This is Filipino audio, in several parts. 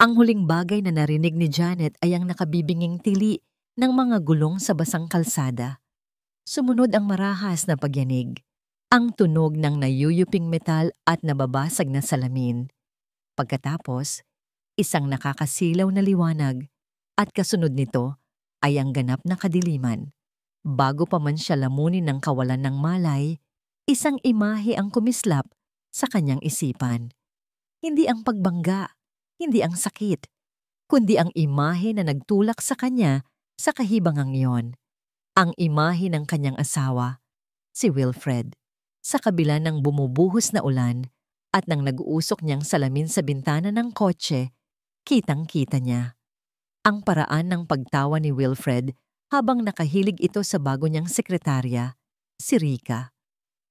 Ang huling bagay na narinig ni Janet ay ang nakabibinging tili ng mga gulong sa basang kalsada. Sumunod ang marahas na pagyanig, ang tunog ng nayuyuping metal at nababasag na salamin. Pagkatapos, isang nakakasilaw na liwanag at kasunod nito ay ang ganap na kadiliman. Bago pa man siya lamunin ng kawalan ng malay, isang imahe ang kumislap sa kanyang isipan. Hindi ang pagbangga, hindi ang sakit, kundi ang imahe na nagtulak sa kanya sa kahibangang iyon. Ang imahe ng kanyang asawa, si Wilfred, sa kabila ng bumubuhos na ulan at nang nag-uusok niyang salamin sa bintana ng kotse, kitang-kita niya ang paraan ng pagtawa ni Wilfred habang nakahilig ito sa bago niyang sekretarya, si Rika.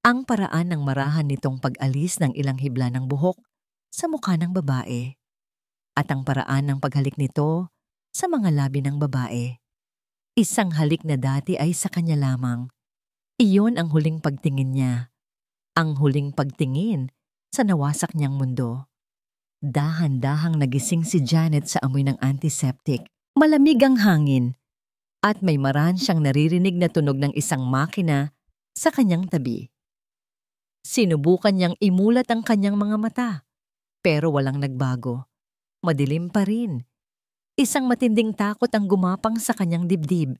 Ang paraan ng marahan nitong pag-alis ng ilang hibla ng buhok sa mukha ng babae. At ang paraan ng paghalik nito sa mga labi ng babae. Isang halik na dati ay sa kanya lamang. Iyon ang huling pagtingin niya. Ang huling pagtingin sa nawasak niyang mundo. Dahan-dahang nagising si Janet sa amoy ng antiseptic. Malamig ang hangin at may marahan siyang naririnig na tunog ng isang makina sa kanyang tabi. Sinubukan niyang imulat ang kanyang mga mata, pero walang nagbago. Madilim pa rin. Isang matinding takot ang gumapang sa kanyang dibdib.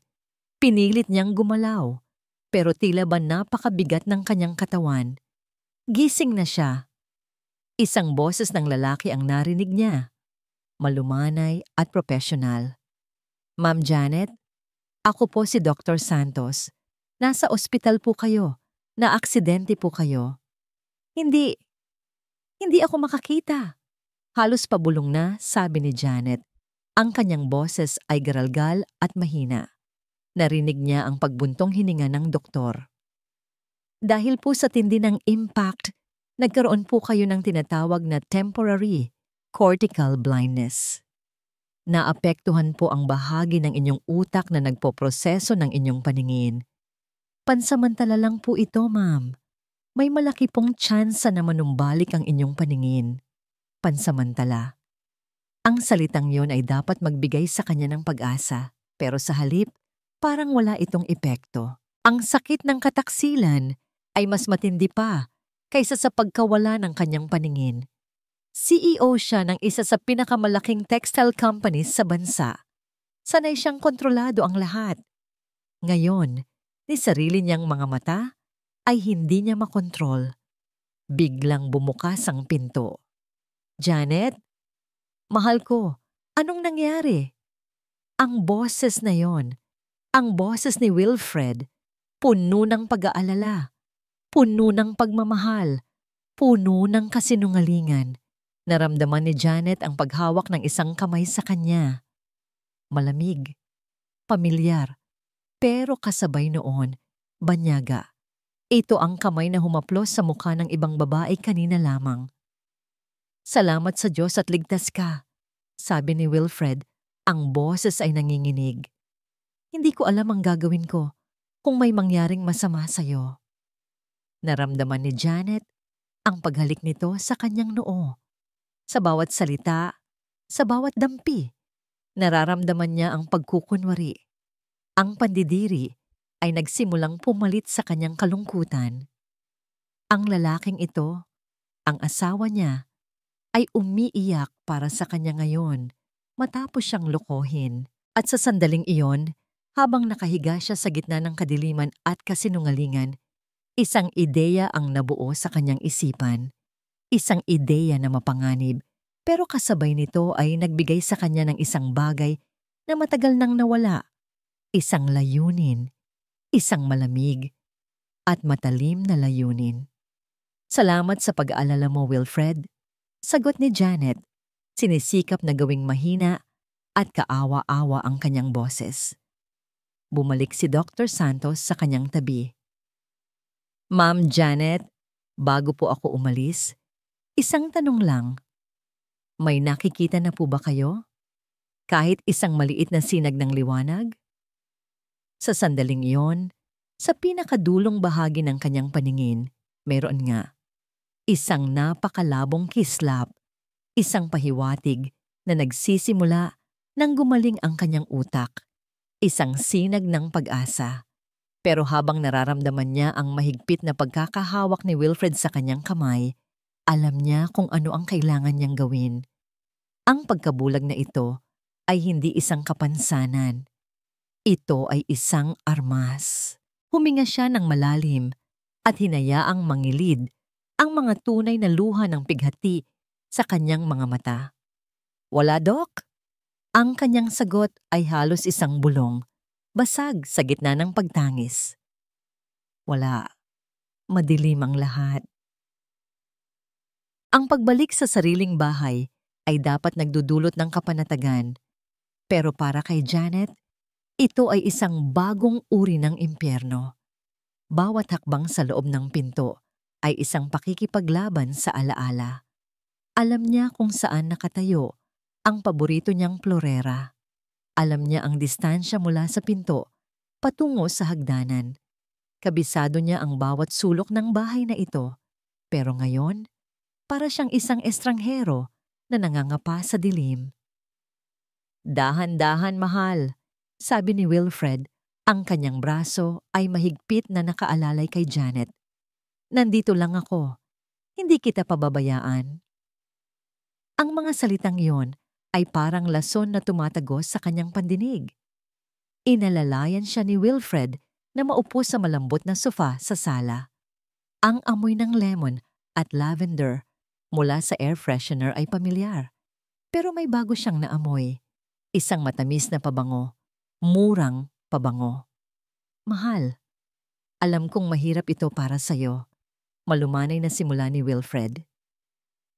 Pinilit niyang gumalaw, pero tila ba napakabigat ng kanyang katawan. Gising na siya. Isang boses ng lalaki ang narinig niya. Malumanay at profesional. Ma'am Janet, ako po si Dr. Santos. Nasa ospital po kayo. Na-aksidente po kayo. Hindi ako makakita. Halos pabulong na, sabi ni Janet. Ang kanyang boses ay garalgal at mahina. Narinig niya ang pagbuntong hininga ng doktor. Dahil po sa tindi ng impact, nagkaroon po kayo ng tinatawag na temporary cortical blindness. Naapektuhan po ang bahagi ng inyong utak na nagpoproseso ng inyong paningin. Pansamantala lang po ito, ma'am. May malaki pong tsansa na manumbalik ang inyong paningin. Pansamantala. Ang salitang yon ay dapat magbigay sa kanya ng pag-asa, pero sa halip, parang wala itong epekto. Ang sakit ng kataksilan ay mas matindi pa kaysa sa pagkawala ng kanyang paningin. CEO siya ng isa sa pinakamalaking textile companies sa bansa. Sanay siyang kontrolado ang lahat. Ngayon, ni sarili niyang mga mata ay hindi niya makontrol. Biglang bumukas ang pinto. Janet? Mahal ko, anong nangyari? Ang boses na yon, ang boses ni Wilfred, puno ng pag-aalala, puno ng pagmamahal, puno ng kasinungalingan. Naramdaman ni Janet ang paghawak ng isang kamay sa kanya. Malamig, pamilyar, pero kasabay noon, banyaga. Ito ang kamay na humaplos sa mukha ng ibang babae kanina lamang. Salamat sa Diyos at ligtas ka, sabi ni Wilfred. Ang boses ay nanginginig. Hindi ko alam ang gagawin ko kung may mangyaring masama sa'yo. Naramdaman ni Janet ang paghalik nito sa kanyang noo. Sa bawat salita, sa bawat dampi, nararamdaman niya ang pagkukunwari. Ang pandidiri ay nagsimulang pumalit sa kanyang kalungkutan. Ang lalaking ito, ang asawa niya, ay umiiyak para sa kanya ngayon matapos siyang lokohin. At sa sandaling iyon, habang nakahiga siya sa gitna ng kadiliman at kasinungalingan, isang ideya ang nabuo sa kanyang isipan. Isang ideya na mapanganib, pero kasabay nito ay nagbigay sa kanya ng isang bagay na matagal nang nawala. Isang layunin, isang malamig at matalim na layunin. Salamat sa pag-aalala mo, Wilfred. Sagot ni Janet, sinisikap na gawing mahina at kaawa-awa ang kanyang boses. Bumalik si Dr. Santos sa kanyang tabi. Ma'am Janet, bago po ako umalis, isang tanong lang. May nakikita na po ba kayo? Kahit isang maliit na sinag ng liwanag? Sa sandaling iyon, sa pinakadulong bahagi ng kanyang paningin, meron nga. Isang napakalabong kislap, isang pahiwatig na nagsisimula nang gumaling ang kanyang utak. Isang sinag ng pag-asa. Pero habang nararamdaman niya ang mahigpit na pagkakahawak ni Wilfred sa kanyang kamay, alam niya kung ano ang kailangan niyang gawin. Ang pagkabulag na ito ay hindi isang kapansanan. Ito ay isang armas. Huminga siya ng malalim at hinayaang mangilid ang mga tunay na luha ng pighati sa kanyang mga mata. "Wala, Dok?" Ang kanyang sagot ay halos isang bulong, basag sa gitna ng pagtangis. "Wala. Madilim ang lahat." Ang pagbalik sa sariling bahay ay dapat nagdudulot ng kapanatagan. Pero para kay Janet, ito ay isang bagong uri ng impyerno. Bawat hakbang sa loob ng pinto ay isang pakikipaglaban sa alaala. Alam niya kung saan nakatayo ang paborito niyang florera. Alam niya ang distansya mula sa pinto patungo sa hagdanan. Kabisado niya ang bawat sulok ng bahay na ito. Pero ngayon, para siyang isang estranghero na nangangapa sa dilim. "Dahan-dahan, mahal," sabi ni Wilfred. Ang kanyang braso ay mahigpit na nakaalalay kay Janet. "Nandito lang ako. Hindi kita pababayaan." Ang mga salitang iyon ay parang lason na tumatagos sa kanyang pandinig. Inalalayan siya ni Wilfred na maupo sa malambot na sofa sa sala. Ang amoy ng lemon at lavender mula sa air freshener ay pamilyar. Pero may bago siyang naamoy. Isang matamis na pabango. Murang pabango. "Mahal, alam kong mahirap ito para sa'yo." Malumanay na simula ni Wilfred.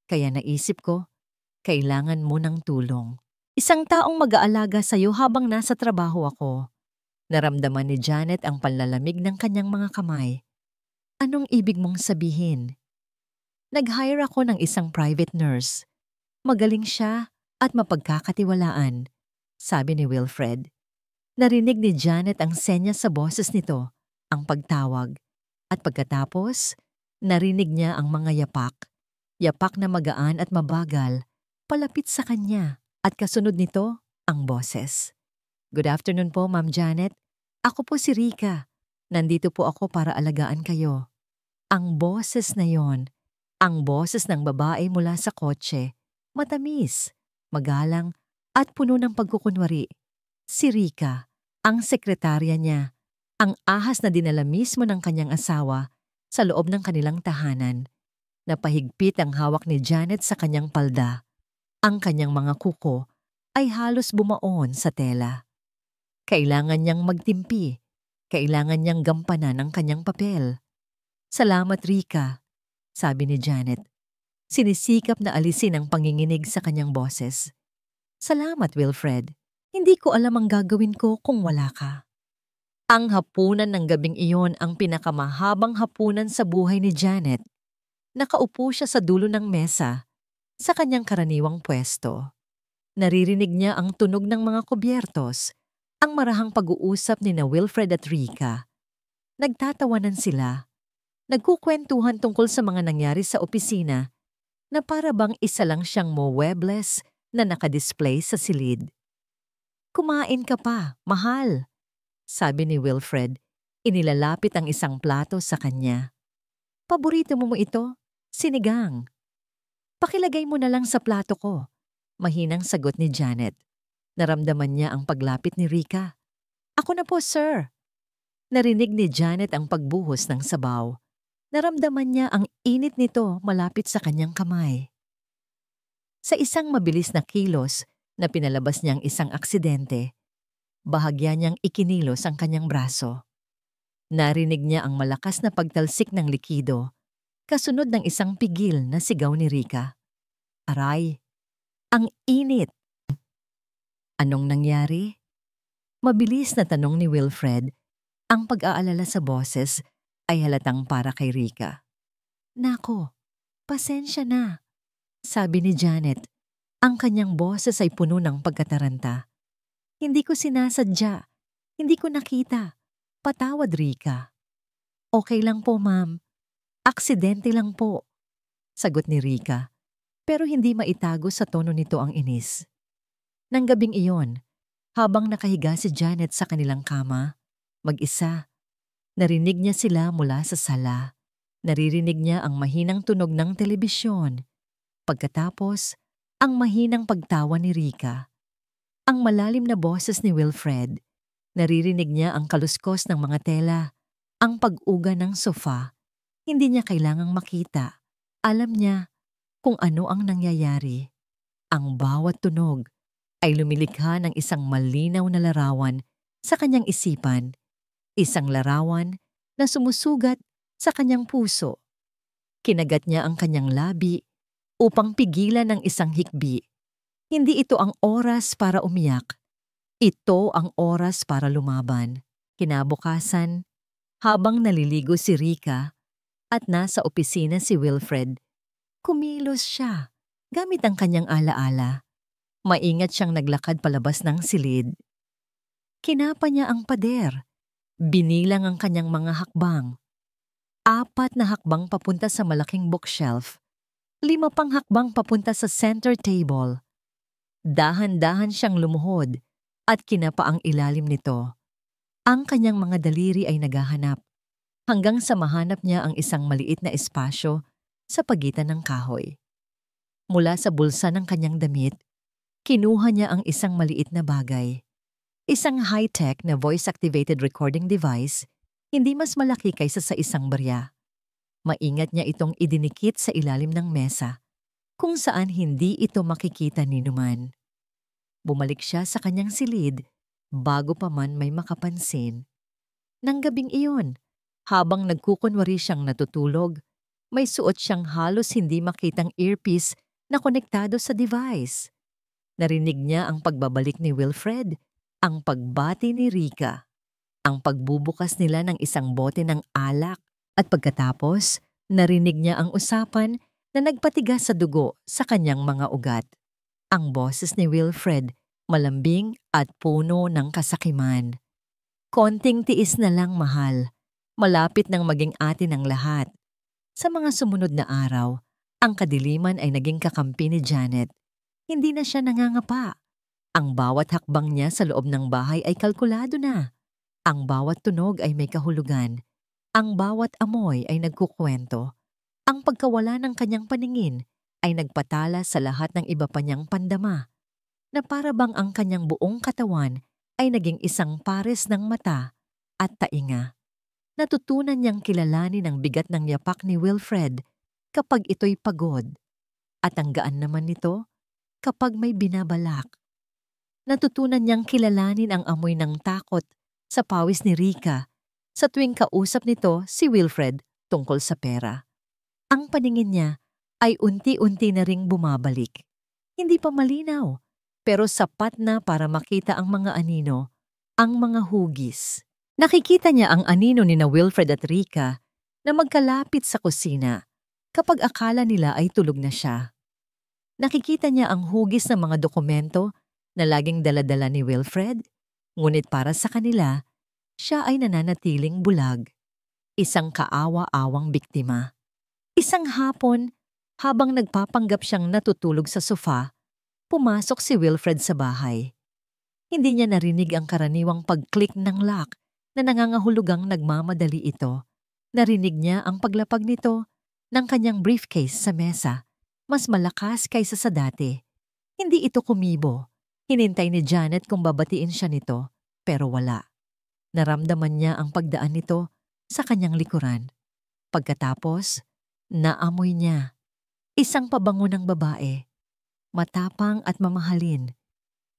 "Kaya naisip ko, kailangan mo ng tulong. Isang taong mag-aalaga sa'yo habang nasa trabaho ako." Naramdaman ni Janet ang panlalamig ng kanyang mga kamay. "Anong ibig mong sabihin?" "Nag-hire ako ng isang private nurse. Magaling siya at mapagkakatiwalaan," sabi ni Wilfred. Narinig ni Janet ang senya sa boses nito, ang pagtawag. At pagkatapos, narinig niya ang mga yapak. Yapak na magaan at mabagal, palapit sa kanya, at kasunod nito, ang boses. "Good afternoon po, Ma'am Janet. Ako po si Rika. Nandito po ako para alagaan kayo." Ang boses na yon, ang boses ng babae mula sa kotse, matamis, magalang, at puno ng pagkukunwari. Si Rika, ang sekretarya niya, ang ahas na dinala mismo ng kanyang asawa sa loob ng kanilang tahanan. Napahigpit ang hawak ni Janet sa kanyang palda. Ang kanyang mga kuko ay halos bumaon sa tela. Kailangan niyang magtimpi. Kailangan niyang gampanan ang kanyang papel. "Salamat, Rika," sabi ni Janet. Sinisikap na alisin ang panginginig sa kanyang boses. "Salamat, Wilfred. Hindi ko alam ang gagawin ko kung wala ka." Ang hapunan ng gabing iyon ang pinakamahabang hapunan sa buhay ni Janet. Nakaupo siya sa dulo ng mesa, sa kanyang karaniwang pwesto. Naririnig niya ang tunog ng mga kubyertos, ang marahang pag-uusap ni na Wilfred at Rika. Nagtatawanan sila. Nagkukwentuhan tungkol sa mga nangyari sa opisina na para bang isa lang siyang muebles na nakadisplay sa silid. "Kumain ka pa, mahal," sabi ni Wilfred. Inilalapit ang isang plato sa kanya. "Paborito mo ito? Sinigang." "Pakilagay mo na lang sa plato ko," mahinang sagot ni Janet. Naramdaman niya ang paglapit ni Rika. "Ako na po, sir." Narinig ni Janet ang pagbuhos ng sabaw. Naramdaman niya ang init nito malapit sa kanyang kamay. Sa isang mabilis na kilos na pinalabas niyang isang aksidente, bahagya niyang ikinilos ang kanyang braso. Narinig niya ang malakas na pagtalsik ng likido, kasunod ng isang pigil na sigaw ni Rika. "Aray! Ang init!" "Anong nangyari?" Mabilis na tanong ni Wilfred. Ang pag-aalala sa boses ay halatang para kay Rika. "Nako, pasensya na," sabi ni Janet. Ang kanyang boses ay puno ng pagkataranta. "Hindi ko sinasadya. Hindi ko nakita. Patawad, Rika." "Okay lang po, ma'am. Aksidente lang po," sagot ni Rika. Pero hindi maitago sa tono nito ang inis. Nang gabing iyon, habang nakahiga si Janet sa kanilang kama, mag-isa, narinig niya sila mula sa sala. Naririnig niya ang mahinang tunog ng telebisyon. Pagkatapos, ang mahinang pagtawa ni Rika. Ang malalim na boses ni Wilfred. Naririnig niya ang kaluskos ng mga tela, ang pag-uga ng sofa. Hindi niya kailangang makita. Alam niya kung ano ang nangyayari. Ang bawat tunog ay lumilikha ng isang malinaw na larawan sa kanyang isipan, isang larawan na sumusugat sa kanyang puso. Kinagat niya ang kanyang labi upang pigilan ang isang hikbi. Hindi ito ang oras para umiyak. Ito ang oras para lumaban. Kinabukasan, habang naliligo si Rika at nasa opisina si Wilfred, kumilos siya gamit ang kanyang alaala. Maingat siyang naglakad palabas ng silid. Kinapa niya ang pader. Binilang ang kanyang mga hakbang. 4 na hakbang papunta sa malaking bookshelf. 5 pang hakbang papunta sa center table. Dahan-dahan siyang lumuhod at kinapa ang ilalim nito. Ang kanyang mga daliri ay naghahanap hanggang sa mahanap niya ang isang maliit na espasyo sa pagitan ng kahoy. Mula sa bulsa ng kanyang damit, kinuha niya ang isang maliit na bagay. Isang high-tech na voice-activated recording device, hindi mas malaki kaysa sa isang barya. Maingat niya itong idinikit sa ilalim ng mesa, kung saan hindi ito makikita ni numan. Bumalik siya sa kanyang silid bago pa man may makapansin. Nang gabing iyon, habang nagkukunwari siyang natutulog, may suot siyang halos hindi makitang earpiece na konektado sa device. Narinig niya ang pagbabalik ni Wilfred, ang pagbati ni Rika, ang pagbubukas nila ng isang bote ng alak, at pagkatapos, narinig niya ang usapan na nagpatigas sa dugo sa kanyang mga ugat. Ang boses ni Wilfred, malambing at puno ng kasakiman. Konting tiis na lang, mahal. Malapit nang maging atin ang lahat. Sa mga sumunod na araw, ang kadiliman ay naging kakampi ni Janet. Hindi na siya nangangapa. Ang bawat hakbang niya sa loob ng bahay ay kalkulado na. Ang bawat tunog ay may kahulugan. Ang bawat amoy ay nagkukwento. Ang pagkawala ng kanyang paningin ay nagpatala sa lahat ng iba pa niyang pandama, na para bang ang kanyang buong katawan ay naging isang pares ng mata at tainga. Natutunan niyang kilalanin ang bigat ng yapak ni Wilfred kapag ito'y pagod, at ang gaan naman nito kapag may binabalak. Natutunan niyang kilalanin ang amoy ng takot sa pawis ni Rika sa tuwing kausap nito si Wilfred tungkol sa pera. Ang paningin niya ay unti-unti na ring bumabalik. Hindi pa malinaw, pero sapat na para makita ang mga anino, ang mga hugis. Nakikita niya ang anino ni na Wilfred at Rika na magkalapit sa kusina kapag akala nila ay tulog na siya. Nakikita niya ang hugis ng mga dokumento na laging daladala ni Wilfred, ngunit para sa kanila, siya ay nananatiling bulag. Isang kaawa-awang biktima. Isang hapon, habang nagpapanggap siyang natutulog sa sofa, pumasok si Wilfred sa bahay. Hindi niya narinig ang karaniwang pag-click ng lock na nangangahulugang nagmamadali ito. Narinig niya ang paglapag nito ng kanyang briefcase sa mesa, mas malakas kaysa sa dati. Hindi ito kumibo. Hinintay ni Janet kung babatiin siya nito, pero wala. Naramdaman niya ang pagdaan nito sa kanyang likuran. Pagkatapos, naamoy niya. Isang pabango ng babae. Matapang at mamahalin.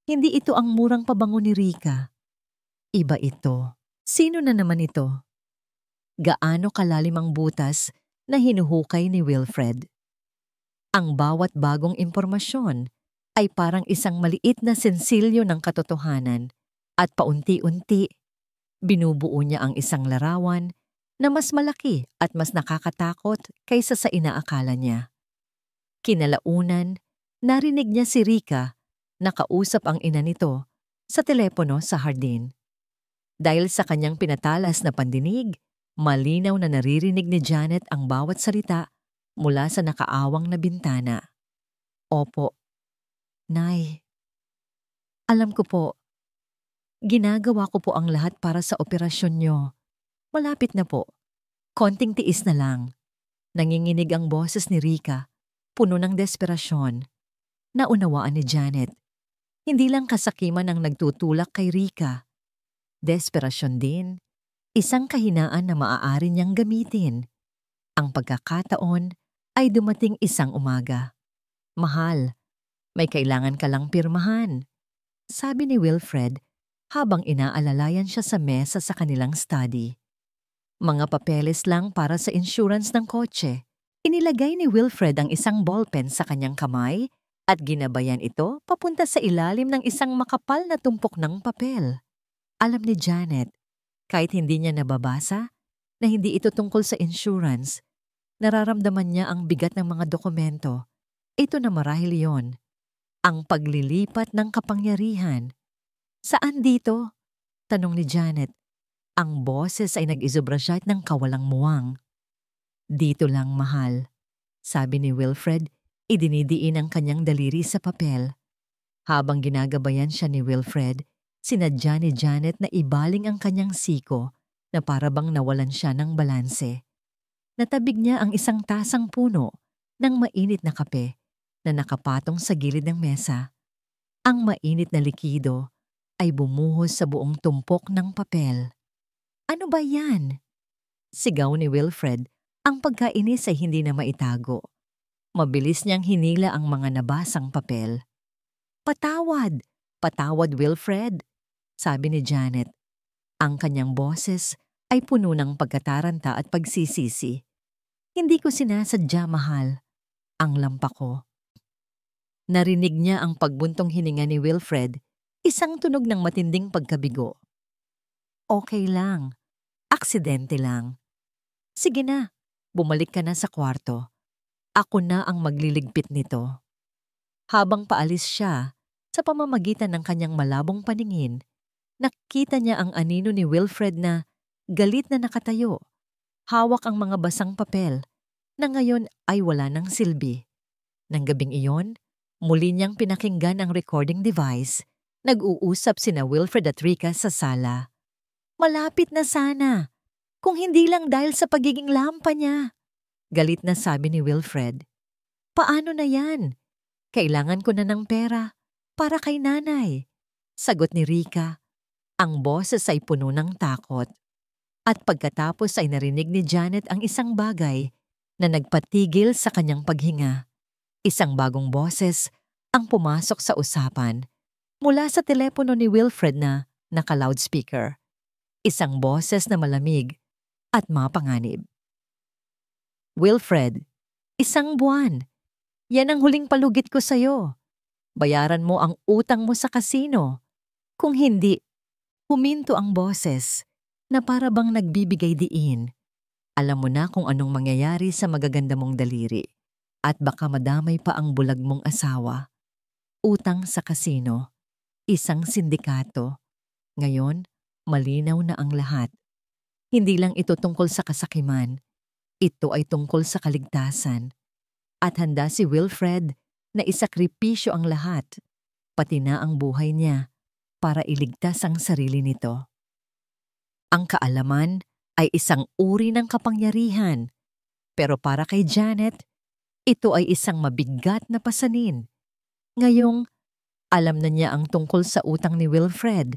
Hindi ito ang murang pabango ni Rika. Iba ito. Sino na naman ito? Gaano kalalim ang butas na hinuhukay ni Wilfred? Ang bawat bagong impormasyon ay parang isang maliit na sensilyo ng katotohanan, at paunti-unti, binubuo niya ang isang larawan na mas malaki at mas nakakatakot kaysa sa inaakala niya. Kinalaunan, narinig niya si Rika na kausap ang ina nito sa telepono sa hardin. Dahil sa kanyang pinatalas na pandinig, malinaw na naririnig ni Janet ang bawat salita mula sa nakaawang na bintana. Opo, Nay. Alam ko po, ginagawa ko po ang lahat para sa operasyon nyo. Malapit na po. Konting tiis na lang. Nanginginig ang boses ni Rika, puno ng desperasyon. Naunawaan ni Janet. Hindi lang kasakiman ang nagtutulak kay Rika. Desperasyon din, isang kahinaan na maaari niyang gamitin. Ang pagkakataon ay dumating isang umaga. Mahal, may kailangan ka lang pirmahan, sabi ni Wilfred habang inaalalayan siya sa mesa sa kanilang study. Mga papeles lang para sa insurance ng kotse. Inilagay ni Wilfred ang isang ballpen sa kanyang kamay at ginabayan ito papunta sa ilalim ng isang makapal na tumpok ng papel. Alam ni Janet, kahit hindi niya nababasa, na hindi ito tungkol sa insurance, nararamdaman niya ang bigat ng mga dokumento. Ito na marahil yon, ang paglilipat ng kapangyarihan. Saan dito? Tanong ni Janet. Ang boses ay nag-isobrasyat ng kawalang muwang. Dito lang, mahal, sabi ni Wilfred, idinidiin ang kanyang daliri sa papel. Habang ginagabayan siya ni Wilfred, sinadya ni Janet na ibaling ang kanyang siko na para bang nawalan siya ng balanse. Natabig niya ang isang tasang puno ng mainit na kape na nakapatong sa gilid ng mesa. Ang mainit na likido ay bumuhos sa buong tumpok ng papel. Ano ba yan? Sigaw ni Wilfred, ang pagkainis ay hindi na maitago. Mabilis niyang hinila ang mga nabasang papel. Patawad! Patawad, Wilfred! Sabi ni Janet. Ang kanyang boses ay puno ng pagkataranta at pagsisisi. Hindi ko sinasadya, mahal. Ang lampa ko. Narinig niya ang pagbuntong hininga ni Wilfred, isang tunog ng matinding pagkabigo. Okay lang. Aksidente lang. Sige na, bumalik ka na sa kwarto. Ako na ang magliligpit nito. Habang paalis siya, sa pamamagitan ng kanyang malabong paningin, nakita niya ang anino ni Wilfred na galit na nakatayo. Hawak ang mga basang papel na ngayon ay wala ng silbi. Nang gabing iyon, muli niyang pinakinggan ang recording device. Nag-uusap sina Wilfred at Rika sa sala. Malapit na sana, kung hindi lang dahil sa pagiging lampa niya. Galit na sabi ni Wilfred. Paano na yan? Kailangan ko na ng pera para kay nanay. Sagot ni Rika. Ang boses ay puno ng takot. At pagkatapos ay narinig ni Janet ang isang bagay na nagpatigil sa kanyang paghinga. Isang bagong boses ang pumasok sa usapan mula sa telepono ni Wilfred na naka-loudspeaker. Isang boses na malamig at mapanganib. Wilfred, 1 buwan. Yan ang huling palugit ko sa'yo. Bayaran mo ang utang mo sa kasino. Kung hindi, huminto ang boses na para bang nagbibigay diin. Alam mo na kung anong mangyayari sa magaganda mong daliri. At baka madamay pa ang bulag mong asawa. Utang sa kasino. Isang sindikato. Ngayon, malinaw na ang lahat. Hindi lang ito tungkol sa kasakiman. Ito ay tungkol sa kaligtasan. At handa si Wilfred na isakripisyo ang lahat, pati na ang buhay niya, para iligtas ang sarili nito. Ang kaalaman ay isang uri ng kapangyarihan. Pero para kay Janet, ito ay isang mabigat na pasanin. Ngayong alam na niya ang tungkol sa utang ni Wilfred,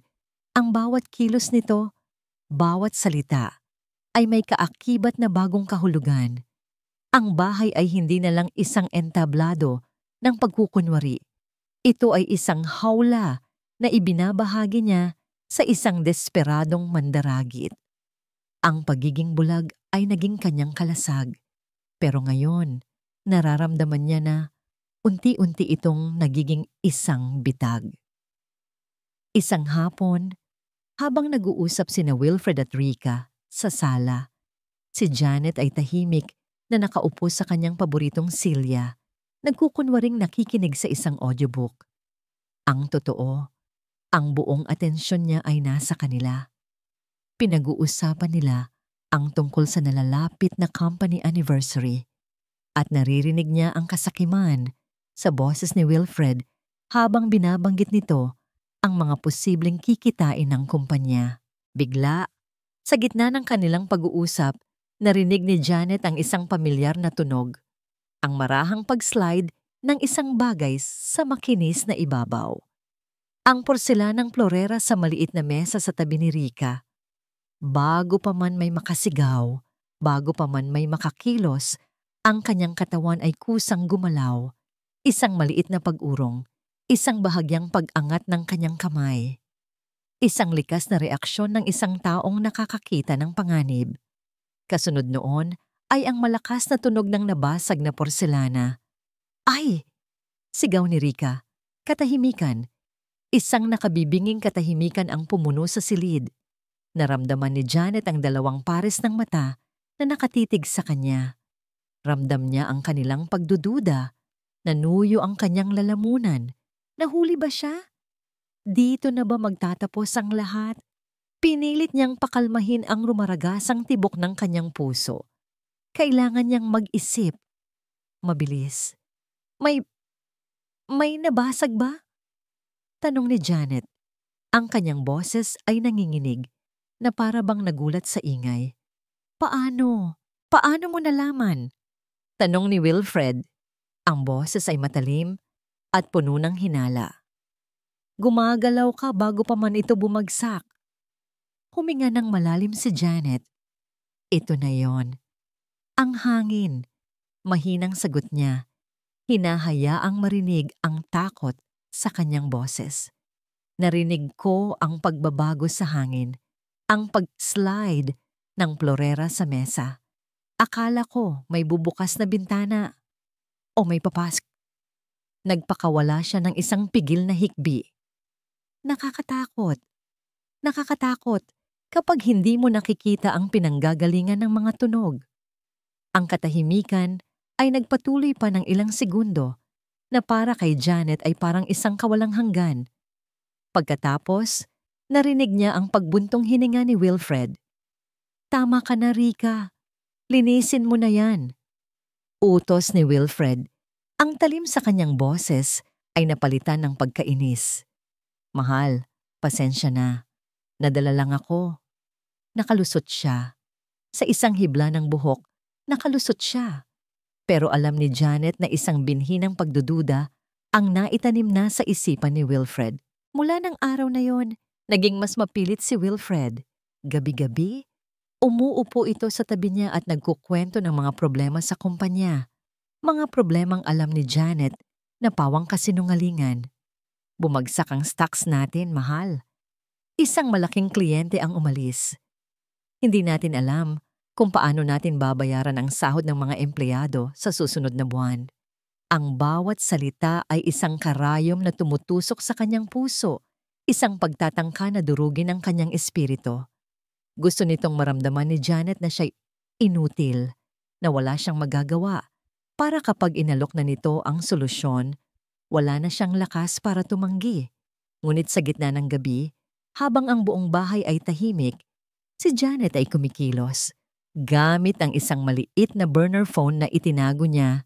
ang bawat kilos nito, bawat salita, ay may kaakibat na bagong kahulugan. Ang bahay ay hindi na lang isang entablado ng pagkukunwari. Ito ay isang hawla na ibinabahagi niya sa isang desperadong mandaragit. Ang pagiging bulag ay naging kanyang kalasag. Pero ngayon, nararamdaman niya na unti-unti itong nagiging isang bitag. Isang hapon, habang nag-uusap sina Wilfred at Rika sa sala, si Janet ay tahimik na nakaupo sa kanyang paboritong silya, nagkukunwaring nakikinig sa isang audiobook. Ang totoo, ang buong atensyon niya ay nasa kanila. Pinag-uusapan nila ang tungkol sa nalalapit na company anniversary at naririnig niya ang kasakiman sa boses ni Wilfred habang binabanggit nito ang mga posibleng kikitain ng kumpanya. Bigla, sa gitna ng kanilang pag-uusap, narinig ni Janet ang isang pamilyar na tunog, ang marahang pag-slide ng isang bagay sa makinis na ibabaw. Ang porselanang florera sa maliit na mesa sa tabi ni Rika. Bago pa man may makasigaw, bago pa man may makakilos, ang kanyang katawan ay kusang gumalaw. Isang maliit na pag-urong, isang bahagyang pag-angat ng kanyang kamay. Isang likas na reaksyon ng isang taong nakakakita ng panganib. Kasunod noon ay ang malakas na tunog ng nabasag na porselana. Ay! Sigaw ni Rika. Katahimikan. Isang nakabibinging katahimikan ang pumuno sa silid. Naramdaman ni Janet ang dalawang pares ng mata na nakatitig sa kanya. Ramdam niya ang kanilang pagdududa. Nanuyo ang kanyang lalamunan. Nahuli ba siya? Dito na ba magtatapos ang lahat? Pinilit niyang pakalmahin ang rumaragasang tibok ng kanyang puso. Kailangan niyang mag-isip. Mabilis. May nabasag ba? Tanong ni Janet. Ang kanyang boses ay nanginginig na para bang nagulat sa ingay. Paano? Paano mo nalaman? Tanong ni Wilfred. Ang boses ay matalim at puno ng hinala. Gumagalaw ka bago pa man ito bumagsak. Huminga ng malalim si Janet. Ito na yon. Ang hangin. Mahinang sagot niya. Hinahayaang marinig ang takot sa kanyang boses. Narinig ko ang pagbabago sa hangin, ang pag-slide ng florera sa mesa. Akala ko may bubukas na bintana o may papasok. Nagpakawala siya ng isang pigil na hikbi. Nakakatakot. Nakakatakot kapag hindi mo nakikita ang pinanggagalingan ng mga tunog. Ang katahimikan ay nagpatuloy pa ng ilang segundo na para kay Janet ay parang isang kawalang hanggan. Pagkatapos, narinig niya ang pagbuntong hininga ni Wilfred. Tama ka na, Rika. Linisin mo na yan. Utos ni Wilfred. Ang talim sa kanyang boses ay napalitan ng pagkainis. Mahal, pasensya na. Nadala lang ako. Nakalusot siya. Sa isang hibla ng buhok, nakalusot siya. Pero alam ni Janet na isang binhi ng pagdududa ang naitanim na sa isipan ni Wilfred. Mula ng araw na yon, naging mas mapilit si Wilfred. Gabi-gabi, umuupo ito sa tabi niya at nagkukwento ng mga problema sa kumpanya. Mga problemang alam ni Janet na pawang kasinungalingan. Bumagsak ang stocks natin, mahal. Isang malaking kliyente ang umalis. Hindi natin alam kung paano natin babayaran ang sahod ng mga empleyado sa susunod na buwan. Ang bawat salita ay isang karayom na tumutusok sa kanyang puso, isang pagtatangka na durugin ang kanyang espiritu. Gusto nitong maramdaman ni Janet na siya'y inutil, na wala siyang magagawa, para kapag inalok na nito ang solusyon, wala na siyang lakas para tumanggi. Ngunit sa gitna ng gabi, habang ang buong bahay ay tahimik, si Janet ay kumikilos. Gamit ang isang maliit na burner phone na itinago niya,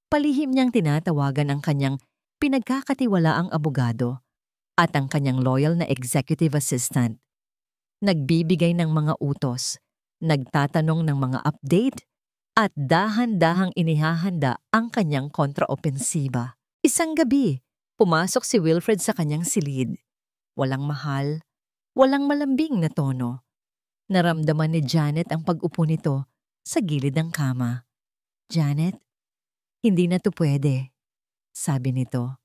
palihim niyang tinatawagan ang kanyang pinagkakatiwalaang abogado at ang kanyang loyal na executive assistant. Nagbibigay ng mga utos, nagtatanong ng mga update, at dahan-dahang inihahanda ang kanyang kontraopensiba. Isang gabi, pumasok si Wilfred sa kanyang silid. Walang mahal, walang malambing na tono. Naramdaman ni Janet ang pag-upo nito sa gilid ng kama. Janet, hindi na to pwede, sabi nito.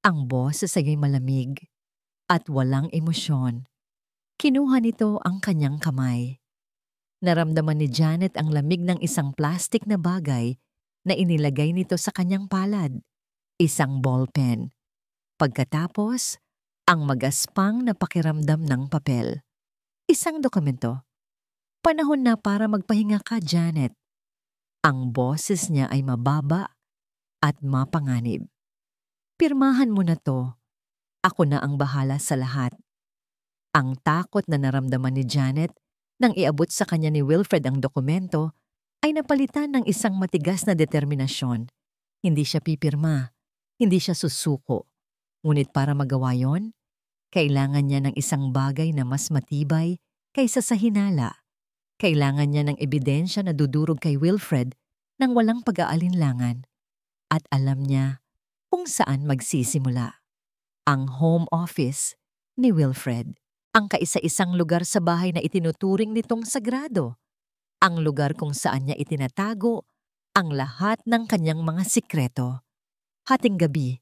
Ang boses ay malamig at walang emosyon. Kinuha nito ang kanyang kamay. Naramdaman ni Janet ang lamig ng isang plastik na bagay na inilagay nito sa kanyang palad. Isang ballpen. Pagkatapos, ang magaspang na pakiramdam ng papel. Isang dokumento. Panahon na para magpahinga ka, Janet. Ang boses niya ay mababa at mapanganib. Pirmahan mo na to. Ako na ang bahala sa lahat. Ang takot na naramdaman ni Janet nang iabot sa kanya ni Wilfred ang dokumento ay napalitan ng isang matigas na determinasyon. Hindi siya pipirma, hindi siya susuko. Ngunit para magawa yon, Kailangan niya ng isang bagay na mas matibay kaysa sa hinala. Kailangan niya ng ebidensya na dudurog kay Wilfred nang walang pag-aalinlangan. At alam niya kung saan magsisimula. Ang home office ni Wilfred. Ang kaisa-isang lugar sa bahay na itinuturing nitong sagrado. Ang lugar kung saan niya itinatago ang lahat ng kanyang mga sikreto. Hating gabi,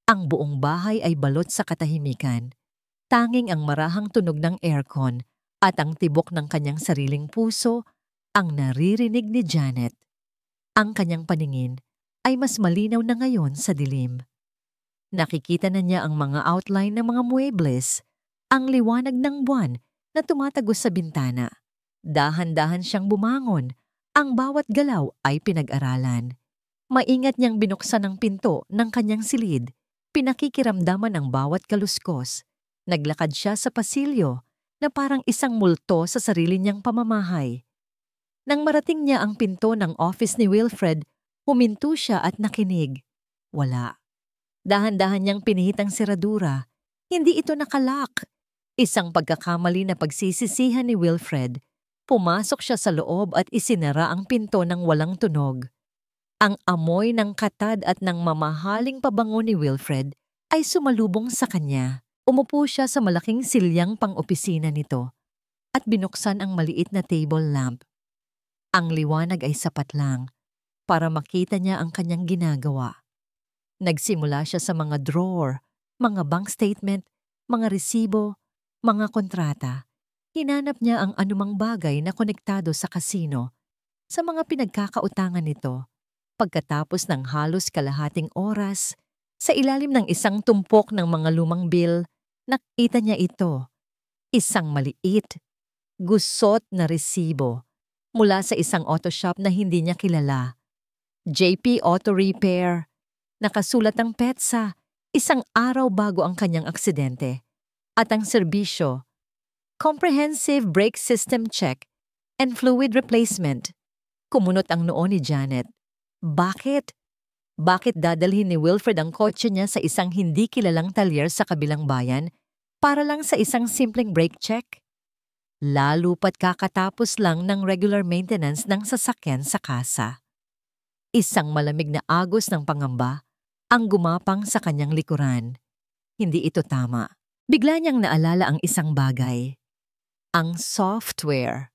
ang buong bahay ay balot sa katahimikan. Tanging ang marahang tunog ng aircon at ang tibok ng kanyang sariling puso ang naririnig ni Janet. Ang kanyang paningin ay mas malinaw na ngayon sa dilim. Nakikita na niya ang mga outline ng mga muebles, ang liwanag ng buwan na tumatagos sa bintana. Dahan-dahan siyang bumangon. Ang bawat galaw ay pinag-aralan. Maingat niyang binuksan ang pinto ng kanyang silid. Pinakikiramdaman ang bawat kaluskos. Naglakad siya sa pasilyo na parang isang multo sa sarili niyang pamamahay. Nang marating niya ang pinto ng office ni Wilfred, huminto siya at nakinig. Wala. Dahan-dahan niyang pinihit ang seradura. Hindi ito nakalak. Isang pagkakamali na pagsisisihan ni Wilfred. Pumasok siya sa loob at isinara ang pinto ng walang tunog. Ang amoy ng katad at ng mamahaling pabango ni Wilfred ay sumalubong sa kanya. Umupo siya sa malaking silyang pang-opisina nito at binuksan ang maliit na table lamp. Ang liwanag ay sapat lang para makita niya ang kanyang ginagawa. Nagsimula siya sa mga drawer, mga bank statement, mga resibo, mga kontrata. Hinanap niya ang anumang bagay na konektado sa kasino sa mga pinagkakautangan nito. Pagkatapos ng halos kalahating oras, sa ilalim ng isang tumpok ng mga lumang bill, nakita niya ito. Isang maliit, gusot na resibo mula sa isang auto shop na hindi niya kilala. JP Auto Repair. Nakasulat ang petsa, isang araw bago ang kanyang aksidente. At ang serbisyo, Comprehensive Brake System Check and Fluid Replacement. Kumunot ang noo ni Janet. Bakit? Bakit dadalhin ni Wilfred ang kotse niya sa isang hindi kilalang talyer sa kabilang bayan para lang sa isang simpleng brake check? Lalo pat kakatapos lang ng regular maintenance ng sasakyan sa kasa. Isang malamig na agos ng pangamba ang gumapang sa kanyang likuran. Hindi ito tama. Bigla niyang naalala ang isang bagay. Ang software.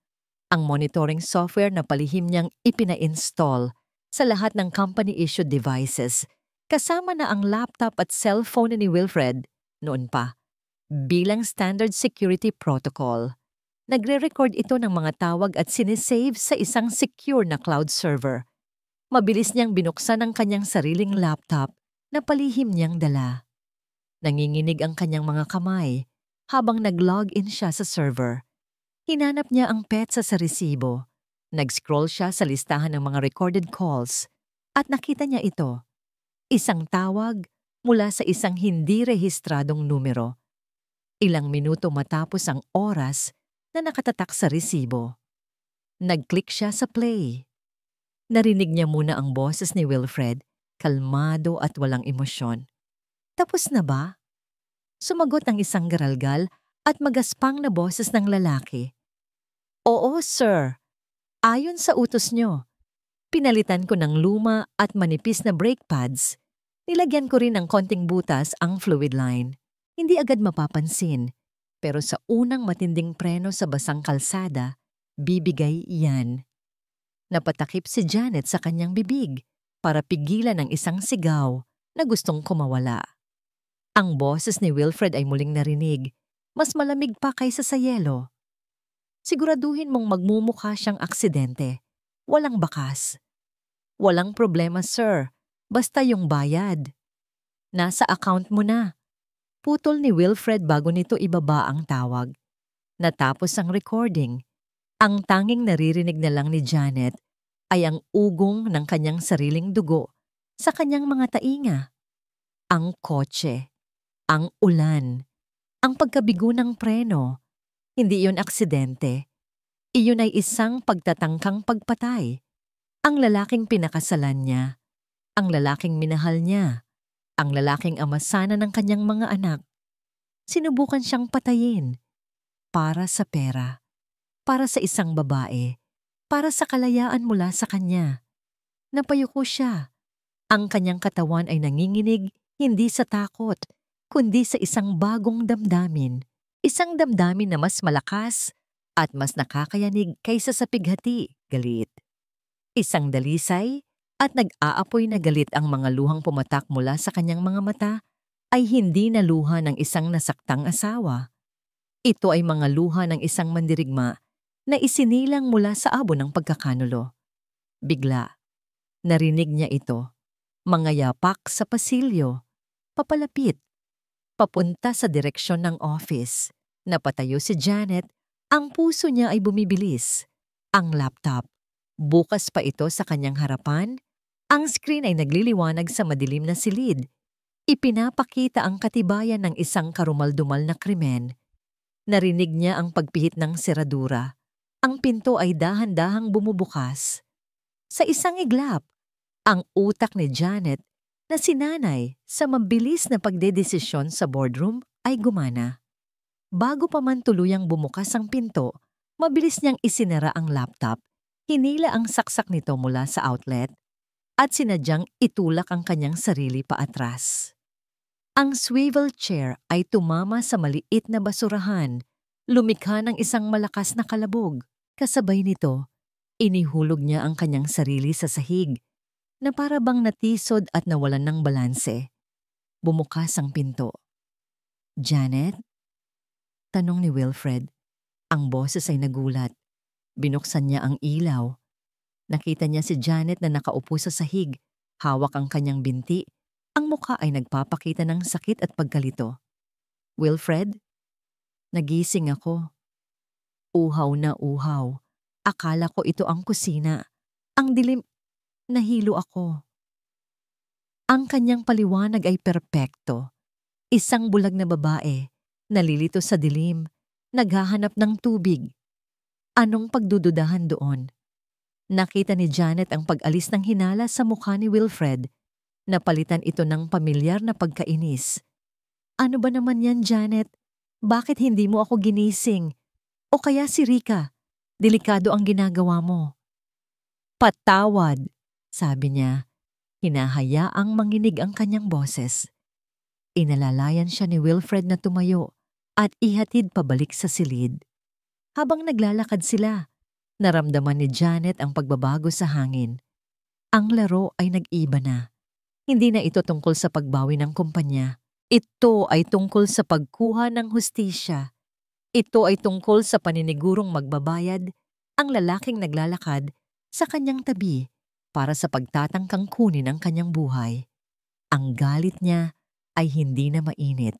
Ang monitoring software na palihim niyang ipina-install sa lahat ng company-issued devices, kasama na ang laptop at cellphone ni Wilfred noon pa, bilang standard security protocol. Nagre-record ito ng mga tawag at sinesave sa isang secure na cloud server. Mabilis niyang binuksan ang kanyang sariling laptop na palihim niyang dala. Nanginginig ang kanyang mga kamay habang nag-log in siya sa server. Hinanap niya ang petsa sa resibo. Nag-scroll siya sa listahan ng mga recorded calls at nakita niya ito. Isang tawag mula sa isang hindi rehistradong numero. Ilang minuto matapos ang oras na nakatatak sa resibo. Nag-click siya sa play. Narinig niya muna ang boses ni Wilfred, kalmado at walang emosyon. Tapos na ba? Sumagot ang isang garalgal at magaspang na boses ng lalaki. Oo, sir. Ayon sa utos nyo, pinalitan ko ng luma at manipis na brake pads. Nilagyan ko rin ng konting butas ang fluid line. Hindi agad mapapansin, pero sa unang matinding preno sa basang kalsada, bibigay iyan. Napatakip si Janet sa kanyang bibig para pigilan ang isang sigaw na gustong kumawala. Ang boses ni Wilfred ay muling narinig, mas malamig pa kaysa sa yelo. Siguraduhin mong magmumukha siyang aksidente. Walang bakas. Walang problema, sir. Basta yung bayad. Nasa account mo na. Putol ni Wilfred bago nito ibaba ang tawag. Natapos ang recording. Ang tanging naririnig na lang ni Janet ay ang ugong ng kanyang sariling dugo sa kanyang mga tainga. Ang kotse. Ang ulan. Ang pagkabigo ng preno. Hindi iyon aksidente. Iyon ay isang pagtatangkang pagpatay. Ang lalaking pinakasalan niya. Ang lalaking minahal niya. Ang lalaking ama sana ng kanyang mga anak. Sinubukan siyang patayin para sa pera, para sa isang babae, para sa kalayaan mula sa kanya. Napayuko siya. Ang kanyang katawan ay nanginginig hindi sa takot, kundi sa isang bagong damdamin. Isang damdamin na mas malakas at mas nakakayanig kaysa sa pighati, galit. Isang dalisay at nag-aapoy na galit ang mga luhang pumatak mula sa kanyang mga mata ay hindi na luha ng isang nasaktang asawa. Ito ay mga luha ng isang mandirigma na isinilang mula sa abo ng pagkakanulo. Bigla, narinig niya ito. Mga yapak sa pasilyo, papalapit, papunta sa direksyon ng office. Napatayo si Janet, ang puso niya ay bumibilis. Ang laptop, bukas pa ito sa kanyang harapan. Ang screen ay nagliliwanag sa madilim na silid. Ipinapakita ang katibayan ng isang karumaldumal na krimen. Narinig niya ang pagpihit ng seradura. Ang pinto ay dahan-dahang bumubukas. Sa isang iglap, ang utak ni Janet na sinanay sa mabilis na pagdedesisyon sa boardroom ay gumana. Bago pa man tuluyang bumukas ang pinto, mabilis niyang isinara ang laptop, hinila ang saksak nito mula sa outlet, at sinadyang itulak ang kanyang sarili paatras. Ang swivel chair ay tumama sa maliit na basurahan, lumikha ng isang malakas na kalabog. Kasabay nito, inihulog niya ang kanyang sarili sa sahig, na para bang natisod at nawalan ng balanse. Bumukas ang pinto. "Janet?" Tanong ni Wilfred. Ang boses ay nagulat. Binuksan niya ang ilaw. Nakita niya si Janet na nakaupo sa sahig, hawak ang kanyang binti. Ang mukha ay nagpapakita ng sakit at pagkalito. "Wilfred?" "Nagising ako." Uhaw na uhaw. Akala ko ito ang kusina. Ang dilim. Nahilo ako. Ang kanyang paliwanag ay perpekto. Isang bulag na babae, nalilito sa dilim, naghahanap ng tubig. Anong pagdududahan doon? Nakita ni Janet ang pag-alis ng hinala sa mukha ni Wilfred. Napalitan ito ng pamilyar na pagkainis. "Ano ba naman yan, Janet? Bakit hindi mo ako ginising? O kaya si Rika? Delikado ang ginagawa mo." "Patawad," sabi niya. Hinahayaang manginig ang kanyang boses. Inalalayan siya ni Wilfred na tumayo at ihatid pabalik sa silid. Habang naglalakad sila, naramdaman ni Janet ang pagbabago sa hangin. Ang laro ay nag-iba na. Hindi na ito tungkol sa pagbawi ng kumpanya. Ito ay tungkol sa pagkuha ng hustisya. Ito ay tungkol sa paninigurong magbabayad ang lalaking naglalakad sa kanyang tabi para sa pagtatangkang kunin ang kanyang buhay. Ang galit niya ay hindi na mainit.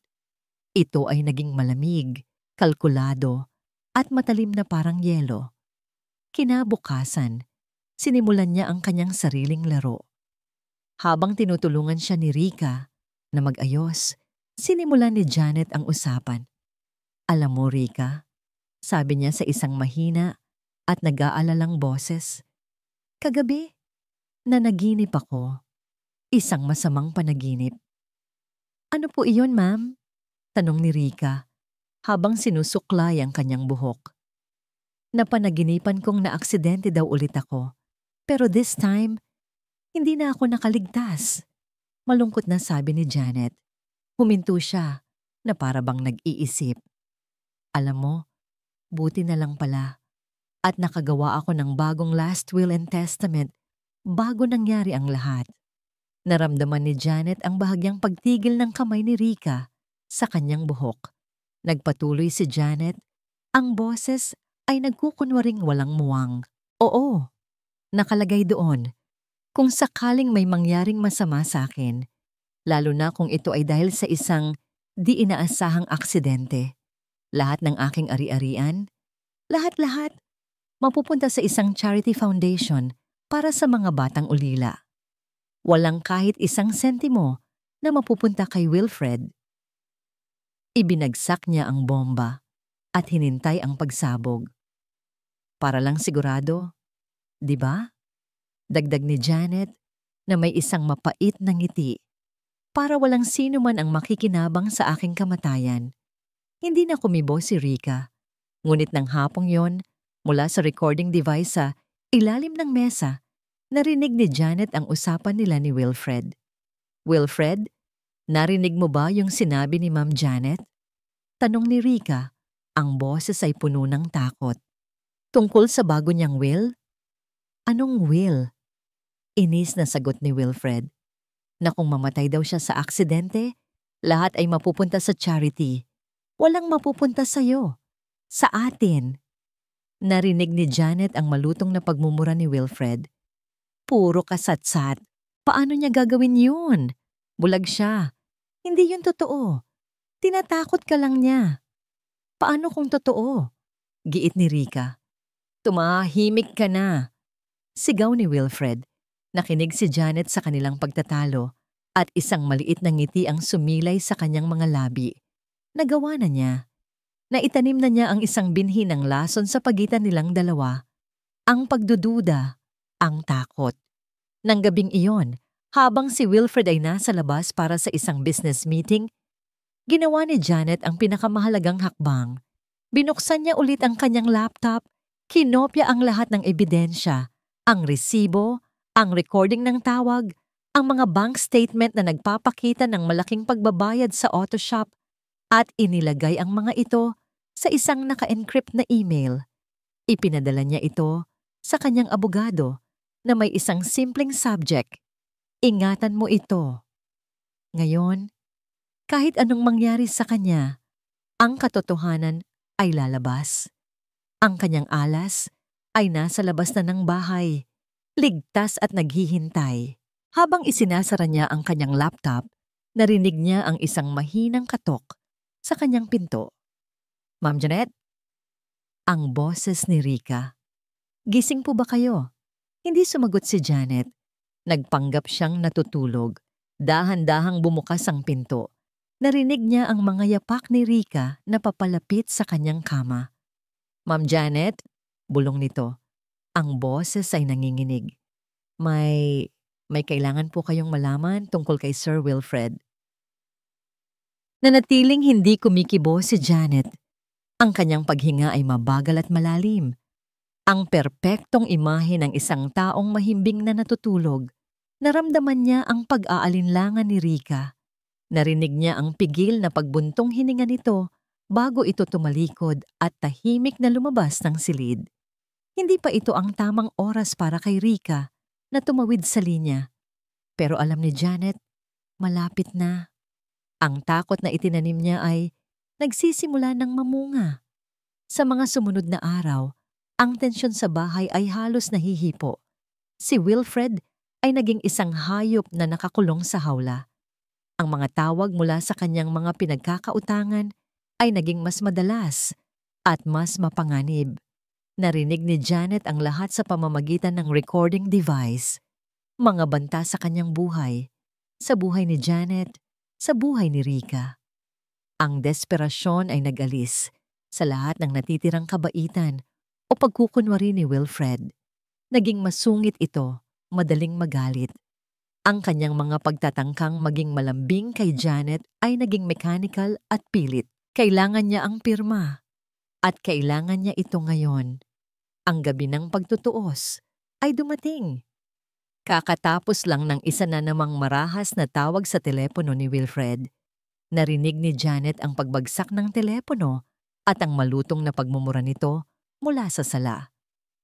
Ito ay naging malamig, kalkulado, at matalim na parang yelo. Kinabukasan, sinimulan niya ang kanyang sariling laro. Habang tinutulungan siya ni Rika na mag-ayos, sinimulan ni Janet ang usapan. "Alam mo, Rika," sabi niya sa isang mahina at nag-aalalang boses, "kagabi, nanaginip ako. Isang masamang panaginip." "Ano po iyon, ma'am?" tanong ni Rika habang sinusuklay ang kanyang buhok. "Napanaginipan kong naaksidente daw ulit ako. Pero this time, hindi na ako nakaligtas." Malungkot na sabi ni Janet. Huminto siya na para bang nag-iisip. "Alam mo, buti na lang pala. At nakagawa ako ng bagong last will and testament bago nangyari ang lahat." Naramdaman ni Janet ang bahagyang pagtigil ng kamay ni Rika sa kanyang buhok. Nagpatuloy si Janet. Ang boses ay nagkukunwaring walang muwang. "Oo, nakalagay doon. Kung sakaling may mangyaring masama sa akin, lalo na kung ito ay dahil sa isang di inaasahang aksidente, lahat ng aking ari-arian, lahat-lahat, mapupunta sa isang charity foundation para sa mga batang ulila. Walang kahit isang sentimo na mapupunta kay Wilfred." Ibinagsak niya ang bomba at hinintay ang pagsabog. "Para lang sigurado, di ba?" Dagdag ni Janet na may isang mapait na ngiti. "Para walang sino man ang makikinabang sa aking kamatayan. Hindi na kumibo si Rika. Ngunit ng hapong yon, mula sa recording device sa ilalim ng mesa, narinig ni Janet ang usapan nila ni Wilfred. Wilfred, narinig mo ba yung sinabi ni Ma'am Janet? Tanong ni Rika, ang boses ay puno ng takot. Tungkol sa bago niyang will? Anong will? Inis na sagot ni Wilfred, na kung mamatay daw siya sa aksidente, lahat ay mapupunta sa charity. Walang mapupunta sa'yo. Sa atin. Narinig ni Janet ang malutong na pagmumura ni Wilfred. Puro kasatsat. Paano niya gagawin yun? Bulag siya. Hindi yun totoo. Tinatakot ka lang niya. Paano kung totoo? Giit ni Rika. Tumahimik ka na. Sigaw ni Wilfred. Nakinig si Janet sa kanilang pagtatalo at isang maliit na ngiti ang sumilay sa kanyang mga labi. Nagawa na niya. Naitanim na niya ang isang binhi ng lason sa pagitan nilang dalawa. Ang pagdududa, ang takot. Nang gabing iyon, habang si Wilfred ay nasa labas para sa isang business meeting, ginawa ni Janet ang pinakamahalagang hakbang. Binuksan niya ulit ang kanyang laptop, kinopya ang lahat ng ebidensya, ang resibo, ang recording ng tawag, ang mga bank statement na nagpapakita ng malaking pagbabayad sa auto shop, at inilagay ang mga ito sa isang naka-encrypt na email. Ipinadala niya ito sa kanyang abogado na may isang simpleng subject. Ingatan mo ito. Ngayon, kahit anong mangyari sa kanya, ang katotohanan ay lalabas. Ang kanyang alas ay nasa labas na ng bahay, ligtas at naghihintay. Habang isinasara niya ang kanyang laptop, narinig niya ang isang mahinang katok sa kanyang pinto. Ma'am Janet? Ang boses ni Rika. Gising po ba kayo? Hindi sumagot si Janet. Nagpanggap siyang natutulog. Dahan-dahang bumukas ang pinto. Narinig niya ang mga yapak ni Rika na papalapit sa kanyang kama. Ma'am Janet? Bulong nito. Ang boses ay nanginginig. May kailangan po kayong malaman tungkol kay Sir Wilfred. Nanatiling hindi kumikibo si Janet. Ang kanyang paghinga ay mabagal at malalim. Ang perpektong imahe ng isang taong mahimbing na natutulog. Naramdaman niya ang pag-aalinlangan ni Rika. Narinig niya ang pigil na pagbuntong hininga nito bago ito tumalikod at tahimik na lumabas ng silid. Hindi pa ito ang tamang oras para kay Rika na tumawid sa linya. Pero alam ni Janet, malapit na. Ang takot na itinanim niya ay nagsisimula ng mamunga. Sa mga sumunod na araw, ang tensyon sa bahay ay halos nahihipo. Si Wilfred ay naging isang hayop na nakakulong sa hawla. Ang mga tawag mula sa kanyang mga pinagkakautangan ay naging mas madalas at mas mapanganib. Narinig ni Janet ang lahat sa pamamagitan ng recording device. Mga banta sa kanyang buhay, sa buhay ni Janet, sa buhay ni Rika. Ang desperasyon ay nag-alis sa lahat ng natitirang kabaitan o pagkukunwari ni Wilfred. Naging masungit ito, madaling magalit. Ang kanyang mga pagtatangkang maging malambing kay Janet ay naging mechanical at pilit. Kailangan niya ang pirma. At kailangan niya ito ngayon. Ang gabi ng pagtutuos ay dumating. Kakatapos lang ng isa na namang marahas na tawag sa telepono ni Wilfred. Narinig ni Janet ang pagbagsak ng telepono at ang malutong na pagmumura nito mula sa sala.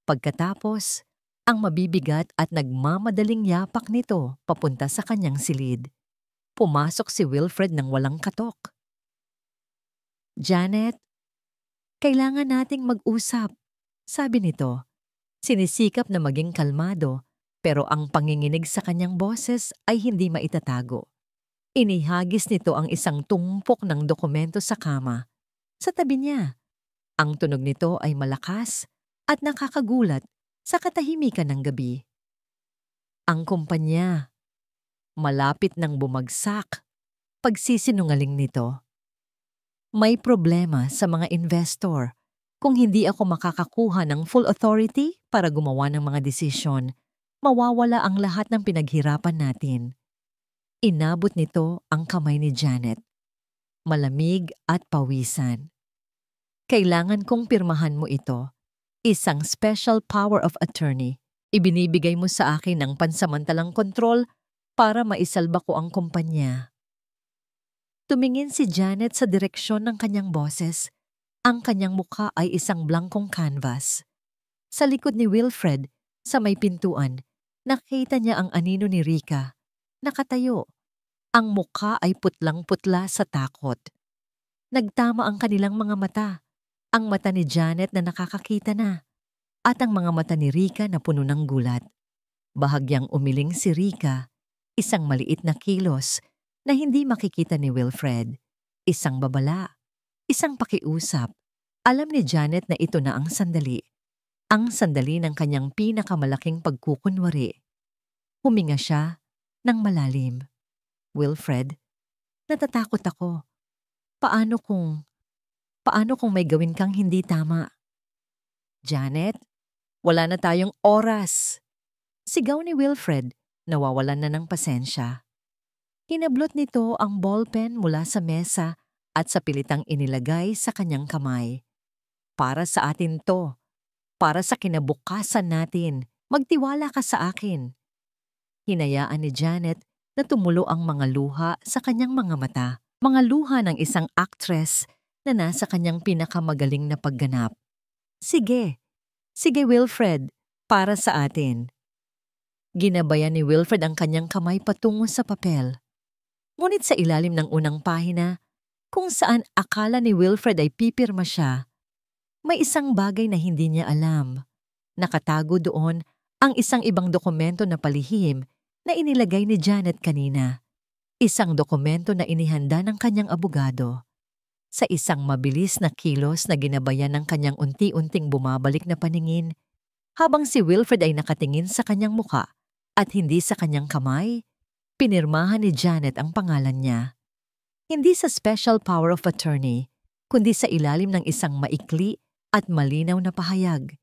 Pagkatapos, ang mabibigat at nagmamadaling yapak nito papunta sa kanyang silid. Pumasok si Wilfred nang walang katok. Janet, kailangan nating mag-usap, sabi nito. Sinisikap na maging kalmado, pero ang panginginig sa kanyang boses ay hindi maitatago. Inihagis nito ang isang tumpok ng dokumento sa kama. Sa tabi niya, ang tunog nito ay malakas at nakakagulat sa katahimikan ng gabi. Ang kumpanya, malapit nang bumagsak, pagsisinungaling nito. May problema sa mga investor. Kung hindi ako makakakuha ng full authority para gumawa ng mga desisyon, mawawala ang lahat ng pinaghirapan natin. Inabot nito ang kamay ni Janet. malamig at pawisan. Kailangan kong pirmahan mo ito. Isang special power of attorney. Ibinibigay mo sa akin ng pansamantalang kontrol para maisalba ko ang kumpanya. Tumingin si Janet sa direksyon ng kanyang boses. Ang kanyang mukha ay isang blankong canvas. Sa likod ni Wilfred, sa may pintuan, nakita niya ang anino ni Rika. Nakatayo. Ang mukha ay putlang-putla sa takot. Nagtama ang kanilang mga mata. Ang mata ni Janet na nakakakita na. At ang mga mata ni Rika na puno ng gulat. Bahagyang umiling si Rika, isang maliit na kilos na hindi makikita ni Wilfred. Isang babala, isang pakiusap. Alam ni Janet na ito na ang sandali. Ang sandali ng kanyang pinakamalaking pagkukunwari. Huminga siya ng malalim. Wilfred, natatakot ako. Paano kung may gawin kang hindi tama? Janet, wala na tayong oras. Sigaw ni Wilfred, nawawalan na ng pasensya. Hinablot nito ang ballpen mula sa mesa at sa pilitang inilagay sa kanyang kamay. Para sa atin to. Para sa kinabukasan natin. Magtiwala ka sa akin. Hinayaan ni Janet na tumulo ang mga luha sa kanyang mga mata. Mga luha ng isang actress na nasa kanyang pinakamagaling na pagganap. Sige Wilfred, para sa atin. Ginabayan ni Wilfred ang kanyang kamay patungo sa papel. Ngunit sa ilalim ng unang pahina, kung saan akala ni Wilfred ay pipirma siya, may isang bagay na hindi niya alam. Nakatago doon ang isang ibang dokumento na palihim na inilagay ni Janet kanina. Isang dokumento na inihanda ng kanyang abogado. Sa isang mabilis na kilos na ginabayan ng kanyang unti-unting bumabalik na paningin, habang si Wilfred ay nakatingin sa kanyang muka at hindi sa kanyang kamay, pinirmahan ni Janet ang pangalan niya. Hindi sa special power of attorney, kundi sa ilalim ng isang maikli at malinaw na pahayag.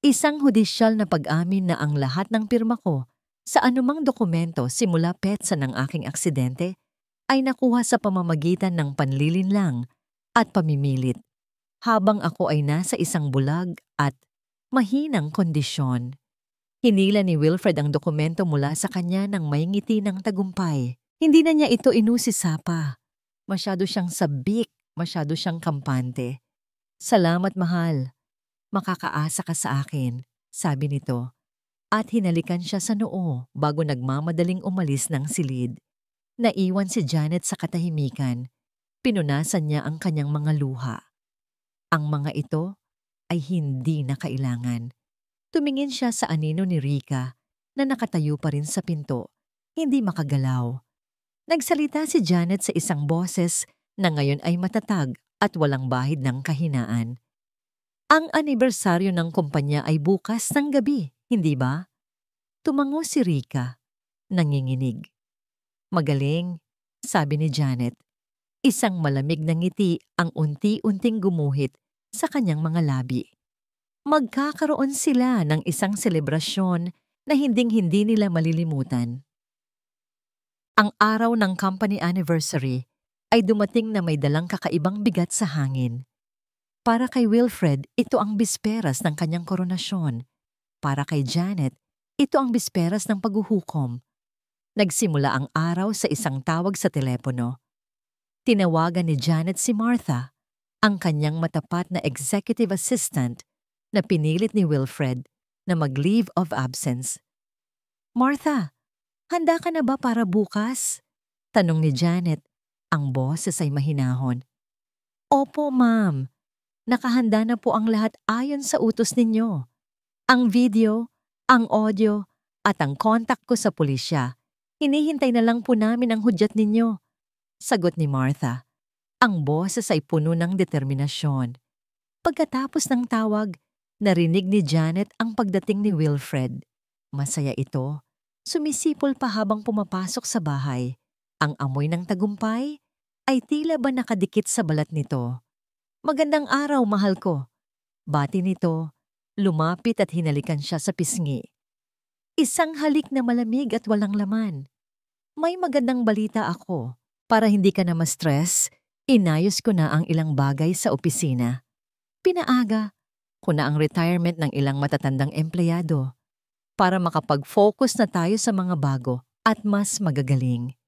Isang hudisyal na pag-amin na ang lahat ng pirma ko sa anumang dokumento simula petsa ng aking aksidente ay nakuha sa pamamagitan ng panlilinlang at pamimilit, habang ako ay nasa isang bulag at mahinang kondisyon. Hinila ni Wilfred ang dokumento mula sa kanya ng may ngiti ng tagumpay. Hindi na niya ito inusisa pa. Masyado siyang sabik, masyado siyang kampante. Salamat, mahal. Makakaasa ka sa akin, sabi nito. At hinalikan siya sa noo bago nagmamadaling umalis ng silid. Naiwan si Janet sa katahimikan. Pinunasan niya ang kanyang mga luha. Ang mga ito ay hindi na kailangan. Tumingin siya sa anino ni Rika na nakatayo pa rin sa pinto, hindi makagalaw. Nagsalita si Janet sa isang boses na ngayon ay matatag at walang bahid ng kahinaan. Ang anibersaryo ng kumpanya ay bukas ng gabi, hindi ba? Tumango si Rika, nanginginig. Magaling, sabi ni Janet. Isang malamig na ngiti ang unti-unting gumuhit sa kanyang mga labi. Magkakaroon sila ng isang selebrasyon na hinding-hindi nila malilimutan. Ang araw ng company anniversary ay dumating na may dalang kakaibang bigat sa hangin. Para kay Wilfred, ito ang bisperas ng kanyang koronasyon. Para kay Janet, ito ang bisperas ng paghuhukom. Nagsimula ang araw sa isang tawag sa telepono. Tinawagan ni Janet si Martha, ang kanyang matapat na executive assistant na pinilit ni Wilfred na mag-leave of absence. Martha, handa ka na ba para bukas? Tanong ni Janet. Ang boses ay mahinahon. Opo, ma'am. Nakahanda na po ang lahat ayon sa utos ninyo. Ang video, ang audio, at ang contact ko sa pulisya. Hinihintay na lang po namin ang hudyat ninyo. Sagot ni Martha. Ang boses ay puno ng determinasyon. Pagkatapos ng tawag, narinig ni Janet ang pagdating ni Wilfred. Masaya ito. Sumisipol pa habang pumapasok sa bahay. Ang amoy ng tagumpay ay tila ba nakadikit sa balat nito. Magandang araw, mahal ko. Bati nito, lumapit at hinalikan siya sa pisngi. Isang halik na malamig at walang laman. May magandang balita ako. Para hindi ka na ma-stress, Inayos ko na ang ilang bagay sa opisina. Pinaaga ko na ang retirement ng ilang matatandang empleyado para makapag-focus na tayo sa mga bago at mas magagaling.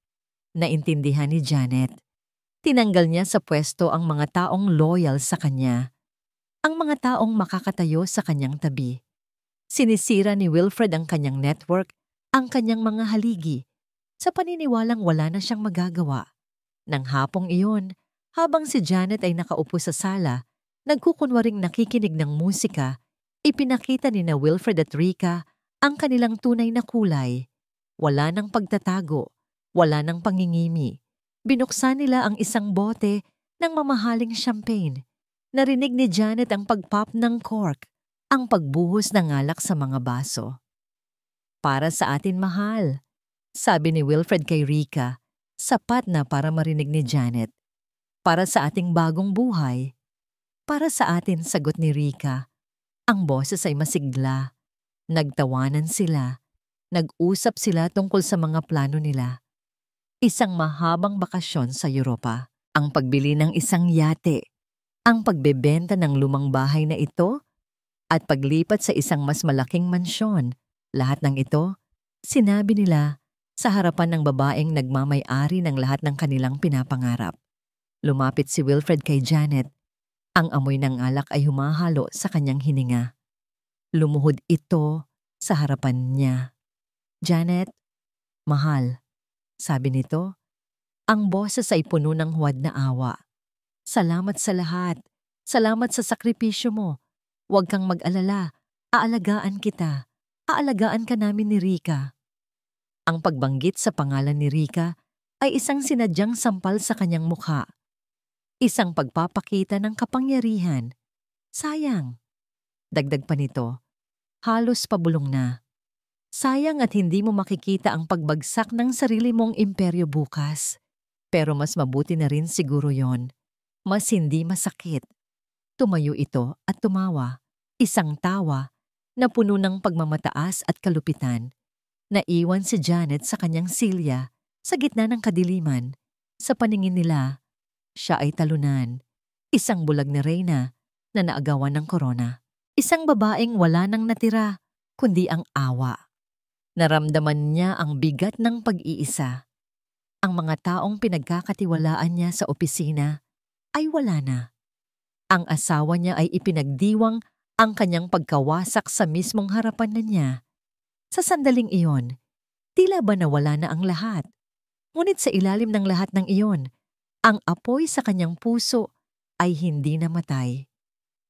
Naintindihan ni Janet. Tinanggal niya sa pwesto ang mga taong loyal sa kanya, ang mga taong makakatayo sa kanyang tabi. Sinisira ni Wilfred ang kanyang network, ang kanyang mga haligi, sa paniniwalang wala na siyang magagawa. Nang hapong iyon, habang si Janet ay nakaupo sa sala, nagkukunwaring nakikinig ng musika, ipinakita ni na Wilfred at Rika ang kanilang tunay na kulay. Wala nang pagtatago, wala nang pangingimi. Binuksan nila ang isang bote ng mamahaling champagne. Narinig ni Janet ang pag-pop ng cork, ang pagbuhos ng alak sa mga baso. Para sa atin, mahal, sabi ni Wilfred kay Rika, sapat na para marinig ni Janet. Para sa ating bagong buhay. Para sa atin, sagot ni Rika. Ang boses ay masigla. Nagtawanan sila. Nag-usap sila tungkol sa mga plano nila. Isang mahabang bakasyon sa Europa, ang pagbili ng isang yate, ang pagbebenta ng lumang bahay na ito, at paglipat sa isang mas malaking mansyon. Lahat ng ito, sinabi nila sa harapan ng babaeng nagmamay-ari ng lahat ng kanilang pinapangarap. Lumapit si Wilfred kay Janet. Ang amoy ng alak ay humahalo sa kanyang hininga. Lumuhod ito sa harapan niya. Janet, mahal, sabi nito. Ang boses ay puno ng huwad na awa. Salamat sa lahat. Salamat sa sakripisyo mo. Huwag kang mag-alala. Aalagaan kita. Aalagaan ka namin ni Rika. Ang pagbanggit sa pangalan ni Rika ay isang sinadyang sampal sa kanyang mukha. Isang pagpapakita ng kapangyarihan. Sayang. Dagdag pa nito, halos pabulong na. Sayang at hindi mo makikita ang pagbagsak ng sarili mong imperyo bukas. Pero mas mabuti na rin siguro yon. Mas hindi masakit. Tumayo ito at tumawa. Isang tawa na puno ng pagmamataas at kalupitan. Naiwan si Janet sa kanyang silya sa gitna ng kadiliman. Sa paningin nila, siya ay talunan. Isang bulag na reyna na naagawan ng korona. Isang babaeng wala nang natira, kundi ang awa. Naramdaman niya ang bigat ng pag-iisa. Ang mga taong pinagkakatiwalaan niya sa opisina ay wala na. Ang asawa niya ay ipinagdiwang ang kanyang pagkawasak sa mismong harapan na niya. Sa sandaling iyon, tila ba nawala na ang lahat? Ngunit sa ilalim ng lahat ng iyon, ang apoy sa kanyang puso ay hindi namatay.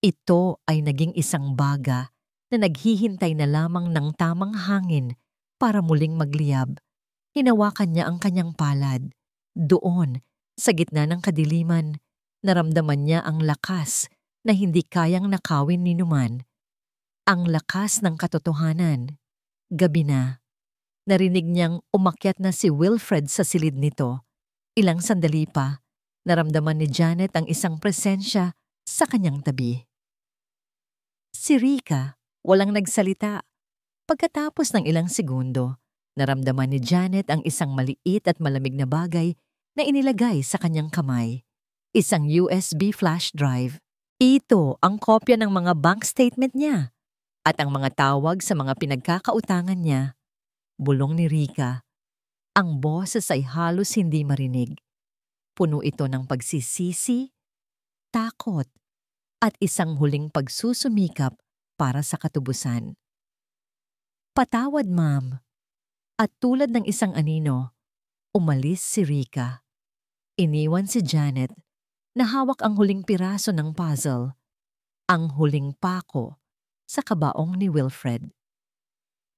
Ito ay naging isang baga na naghihintay na lamang ng tamang hangin para muling magliyab. Hinawakan niya ang kanyang palad. Doon, sa gitna ng kadiliman, naramdaman niya ang lakas na hindi kayang nakawin ni numan. Ang lakas ng katotohanan. Gabi na. Narinig niyang umakyat na si Wilfred sa silid nito. Ilang sandali pa, naramdaman ni Janet ang isang presensya sa kanyang tabi. Si Rika, walang nagsalita. Pagkatapos ng ilang segundo, naramdaman ni Janet ang isang maliit at malamig na bagay na inilagay sa kanyang kamay. Isang USB flash drive. Ito ang kopya ng mga bank statement niya at ang mga tawag sa mga pinagkakautangan niya. Bulong ni Rika. Ang boses ay halos hindi marinig. Puno ito ng pagsisisi, takot, at isang huling pagsusumikap para sa katubusan. Patawad, ma'am. At tulad ng isang anino, umalis si Rika. Iniwan si Janet na hawak ang huling piraso ng puzzle, ang huling pako sa kabaong ni Wilfred.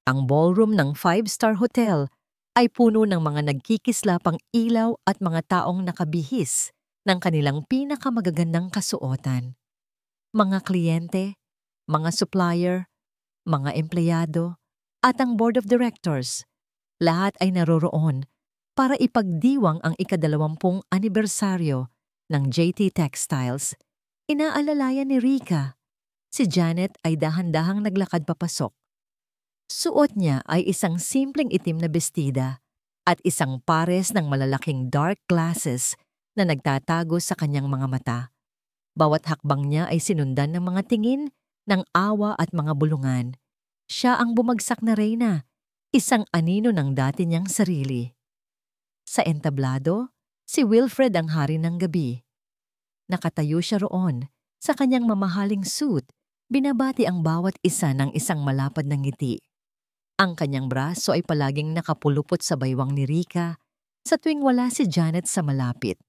Ang ballroom ng 5-star hotel ay puno ng mga nagkikislapang ilaw at mga taong nakabihis ng kanilang pinakamagagandang kasuotan. Mga kliyente, mga supplier, mga empleyado, at ang board of directors, lahat ay naroroon para ipagdiwang ang ika-20 anibersaryo ng JT Textiles. Inaalalayan ni Rika. Si Janet ay dahan-dahang naglakad papasok. Suot niya ay isang simpleng itim na bestida at isang pares ng malalaking dark glasses na nagtatago sa kanyang mga mata. Bawat hakbang niya ay sinundan ng mga tingin ng awa at mga bulungan. Siya ang bumagsak na reyna, isang anino ng dati niyang sarili. Sa entablado, si Wilfred ang hari ng gabi. Nakatayo siya roon, sa kanyang mamahaling suit, binabati ang bawat isa ng isang malapad na ngiti. Ang kanyang braso ay palaging nakapulupot sa baywang ni Rika sa tuwing wala si Janet sa malapit.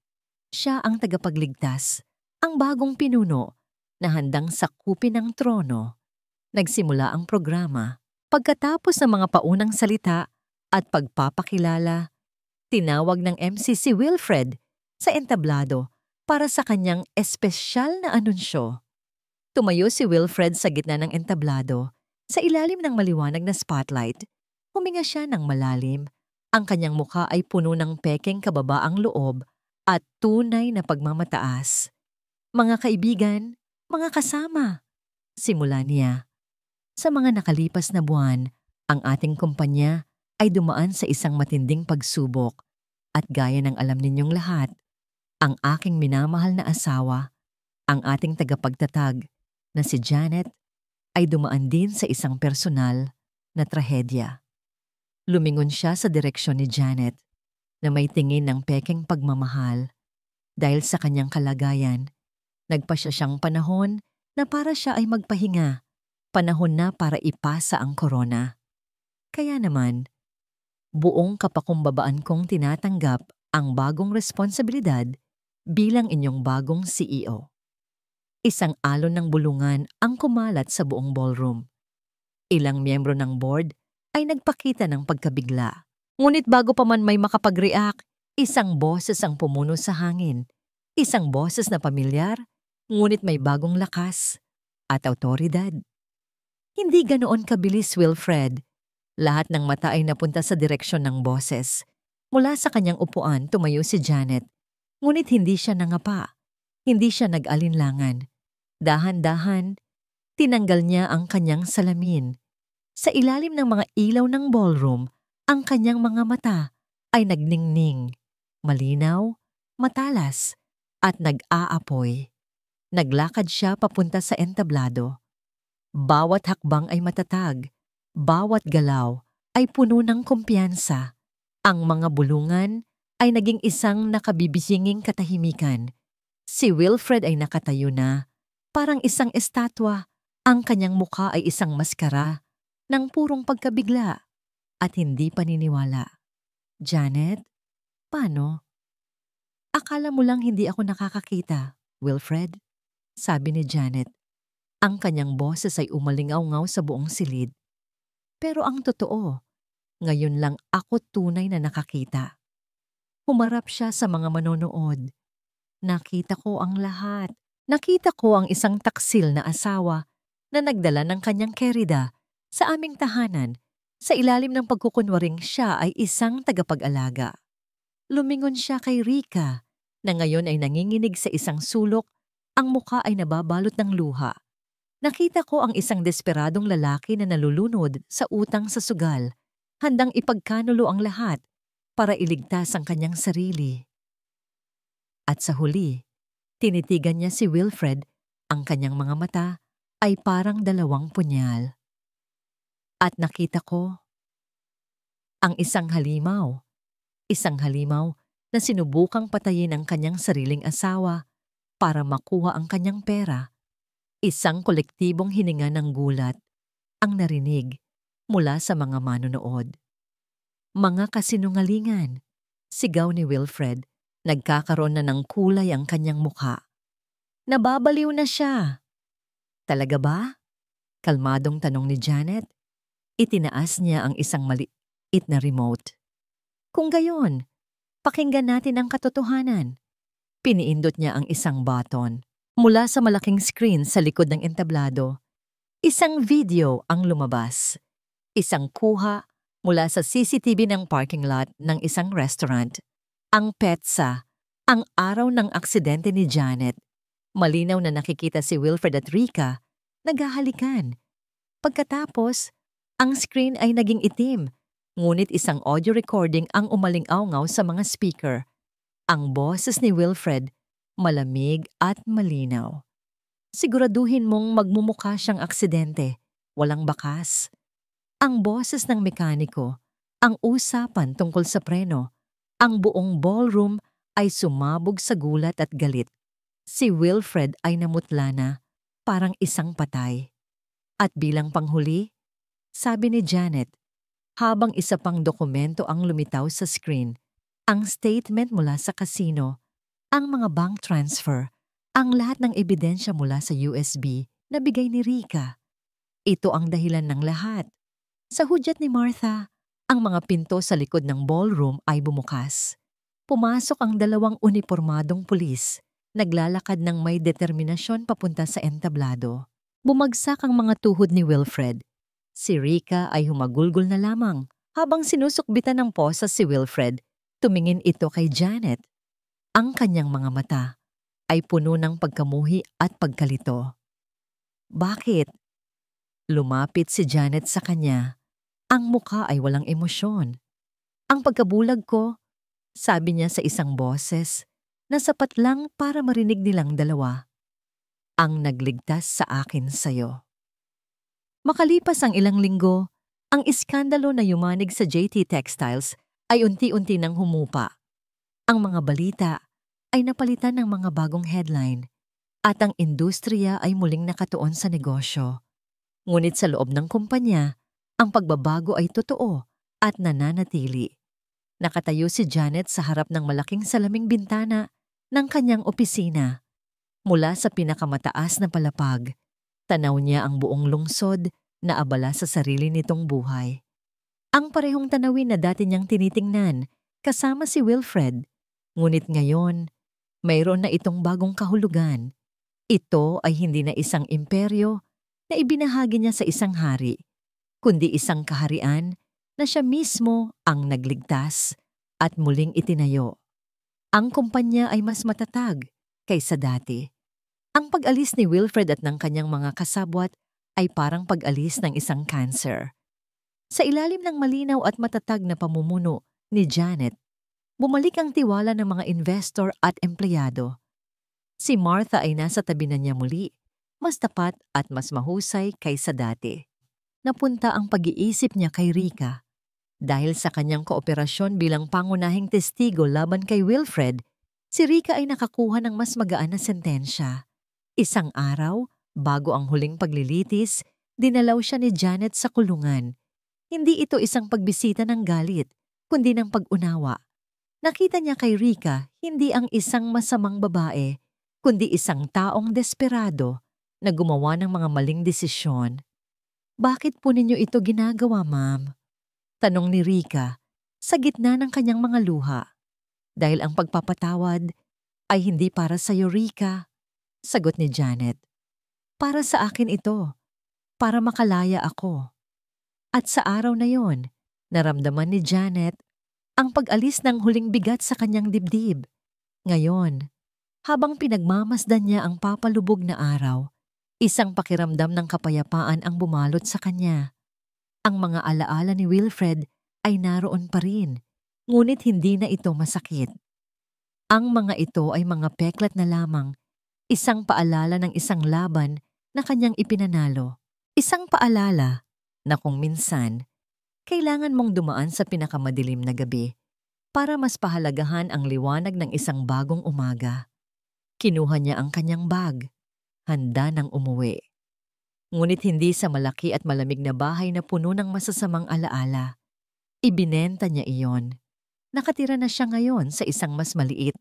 Siya ang tagapagligtas, ang bagong pinuno na handang sakupin ang trono. Nagsimula ang programa. Pagkatapos ng mga paunang salita at pagpapakilala, tinawag ng MC si Wilfred sa entablado para sa kanyang espesyal na anunsyo. Tumayo si Wilfred sa gitna ng entablado. Sa ilalim ng maliwanag na spotlight, huminga siya ng malalim. Ang kanyang mukha ay puno ng pekeng kababaang loob at tunay na pagmamataas. Mga kaibigan, mga kasama, simula niya. Sa mga nakalipas na buwan, ang ating kumpanya ay dumaan sa isang matinding pagsubok at gaya ng alam ninyong lahat, ang aking minamahal na asawa, ang ating tagapagtatag na si Janet, ay dumaan din sa isang personal na trahedya. Lumingon siya sa direksyon ni Janet na may tingin ng pekeng pagmamahal. Dahil sa kanyang kalagayan, nagpasya siyang panahon na para siya ay magpahinga, panahon na para ipasa ang korona. Kaya naman, buong kapakumbabaan kong tinatanggap ang bagong responsibilidad bilang inyong bagong CEO. Isang alon ng bulungan ang kumalat sa buong ballroom. Ilang miyembro ng board ay nagpakita ng pagkabigla. Ngunit bago pa man may makapag-react, isang boses ang pumuno sa hangin. Isang boses na pamilyar, ngunit may bagong lakas at awtoridad. Hindi ganoon kabilis, Wilfred. Lahat ng mata ay napunta sa direksyon ng boses. Mula sa kanyang upuan, tumayo si Janet. Ngunit hindi siya nangapa. Hindi siya nag-alinlangan. Dahan-dahan, tinanggal niya ang kanyang salamin. Sa ilalim ng mga ilaw ng ballroom, ang kanyang mga mata ay nagningning, malinaw, matalas, at nag-aapoy. Naglakad siya papunta sa entablado. Bawat hakbang ay matatag, bawat galaw ay puno ng kumpiyansa. Ang mga bulungan ay naging isang nakabibisinging katahimikan. Si Wilfred ay nakatayo na, parang isang estatwa. Ang kanyang mukha ay isang maskara ng purong pagkabigla at hindi paniniwala. Janet, paano? Akala mo lang hindi ako nakakakita, Wilfred? Sabi ni Janet. Ang kanyang boses ay umalingaw-ngaw sa buong silid. Pero ang totoo, ngayon lang ako tunay na nakakita. Humarap siya sa mga manonood. Nakita ko ang lahat. Nakita ko ang isang taksil na asawa na nagdala ng kanyang kerida sa aming tahanan sa ilalim ng pagkukunwaring siya ay isang tagapag-alaga. Lumingon siya kay Rika na ngayon ay nanginginig sa isang sulok, ang mukha ay nababalot ng luha. Nakita ko ang isang desperadong lalaki na nalulunod sa utang sa sugal, handang ipagkanulo ang lahat para iligtas ang kanyang sarili. At sa huli, tinitigan niya si Wilfred, ang kanyang mga mata ay parang dalawang punyal. At nakita ko ang isang halimaw na sinubukang patayin ang kanyang sariling asawa para makuha ang kanyang pera. Isang kolektibong hininga ng gulat ang narinig mula sa mga manonood. Mga kasinungalingan, sigaw ni Wilfred. Nagkakaroon na ng kulay ang kanyang mukha. Nababaliw na siya. Talaga ba? Kalmadong tanong ni Janet. Itinaas niya ang isang maliit na remote. Kung gayon, pakinggan natin ang katotohanan. Piniindot niya ang isang button. Mula sa malaking screen sa likod ng entablado, isang video ang lumabas. Isang kuha mula sa CCTV ng parking lot ng isang restaurant. Ang petsa, ang araw ng aksidente ni Janet. Malinaw na nakikita si Wilfred at Rika, naghahalikan. Pagkatapos, ang screen ay naging itim, ngunit isang audio recording ang umaling-awngaw sa mga speaker. Ang boses ni Wilfred, malamig at malinaw. Siguraduhin mong magmumukha siyang aksidente, walang bakas. Ang boses ng mekaniko, ang usapan tungkol sa preno, ang buong ballroom ay sumabog sa gulat at galit. Si Wilfred ay namutla na, parang isang patay. At bilang panghuli, sabi ni Janet, habang isa pang dokumento ang lumitaw sa screen, ang statement mula sa casino, ang mga bank transfer, ang lahat ng ebidensya mula sa USB na bigay ni Rika. Ito ang dahilan ng lahat. Sa hudyat ni Martha, ang mga pinto sa likod ng ballroom ay bumukas. Pumasok ang dalawang unipormadong pulis, naglalakad ng may determinasyon papunta sa entablado. Bumagsak ang mga tuhod ni Wilfred. Si Rika ay humagulgol na lamang habang sinusukbitan ng posa si Wilfred. Tumingin ito kay Janet. Ang kanyang mga mata ay puno ng pagkamuhi at pagkalito. Bakit? Lumapit si Janet sa kanya. Ang mukha ay walang emosyon. Ang pagkabulag ko, sabi niya sa isang boses, na sapat lang para marinig nilang dalawa. Ang nagligtas sa akin sa'yo. Makalipas ang ilang linggo, ang iskandalo na yumanig sa JT Textiles ay unti-unti nang humupa. Ang mga balita ay napalitan ng mga bagong headline at ang industriya ay muling nakatuon sa negosyo. Ngunit sa loob ng kumpanya, ang pagbabago ay totoo at nananatili. Nakatayo si Janet sa harap ng malaking salaming bintana ng kanyang opisina. Mula sa pinakamataas na palapag, tanaw niya ang buong lungsod na abala sa sarili nitong buhay. Ang parehong tanawin na dati niyang tinitingnan kasama si Wilfred. Ngunit ngayon, mayroon na itong bagong kahulugan. Ito ay hindi na isang imperyo na ibinahagi niya sa isang hari, kundi isang kaharian na siya mismo ang nagligtas at muling itinayo. Ang kumpanya ay mas matatag kaysa dati. Ang pag-alis ni Wilfred at ng kanyang mga kasabwat ay parang pag-alis ng isang cancer. Sa ilalim ng malinaw at matatag na pamumuno ni Janet, bumalik ang tiwala ng mga investor at empleyado. Si Martha ay nasa tabi na niya muli, mas tapat at mas mahusay kaysa dati. Napunta ang pag-iisip niya kay Rika. Dahil sa kanyang kooperasyon bilang pangunahing testigo laban kay Wilfred, si Rika ay nakakuha ng mas magaan na sentensya. Isang araw, bago ang huling paglilitis, dinalaw siya ni Janet sa kulungan. Hindi ito isang pagbisita ng galit, kundi ng pag-unawa. Nakita niya kay Rika hindi ang isang masamang babae, kundi isang taong desperado na gumawa ng mga maling desisyon. Bakit po ninyo ito ginagawa, ma'am? Tanong ni Rika sa gitna ng kanyang mga luha. Dahil ang pagpapatawad ay hindi para sa iyo, Rika, sagot ni Janet. Para sa akin ito, para makalaya ako. At sa araw na yon, naramdaman ni Janet ang pag-alis ng huling bigat sa kanyang dibdib. Ngayon, habang pinagmamasdan niya ang papalubog na araw, isang pakiramdam ng kapayapaan ang bumalot sa kanya. Ang mga alaala ni Wilfred ay naroon pa rin, ngunit hindi na ito masakit. Ang mga ito ay mga peklat na lamang, isang paalala ng isang laban na kanyang ipinanalo. Isang paalala na kung minsan, kailangan mong dumaan sa pinakamadilim na gabi para mas pahalagahan ang liwanag ng isang bagong umaga. Kinuha niya ang kanyang bag, handa nang umuwi. Ngunit hindi sa malaki at malamig na bahay na puno ng masasamang alaala. Ibinenta niya iyon. Nakatira na siya ngayon sa isang mas maliit,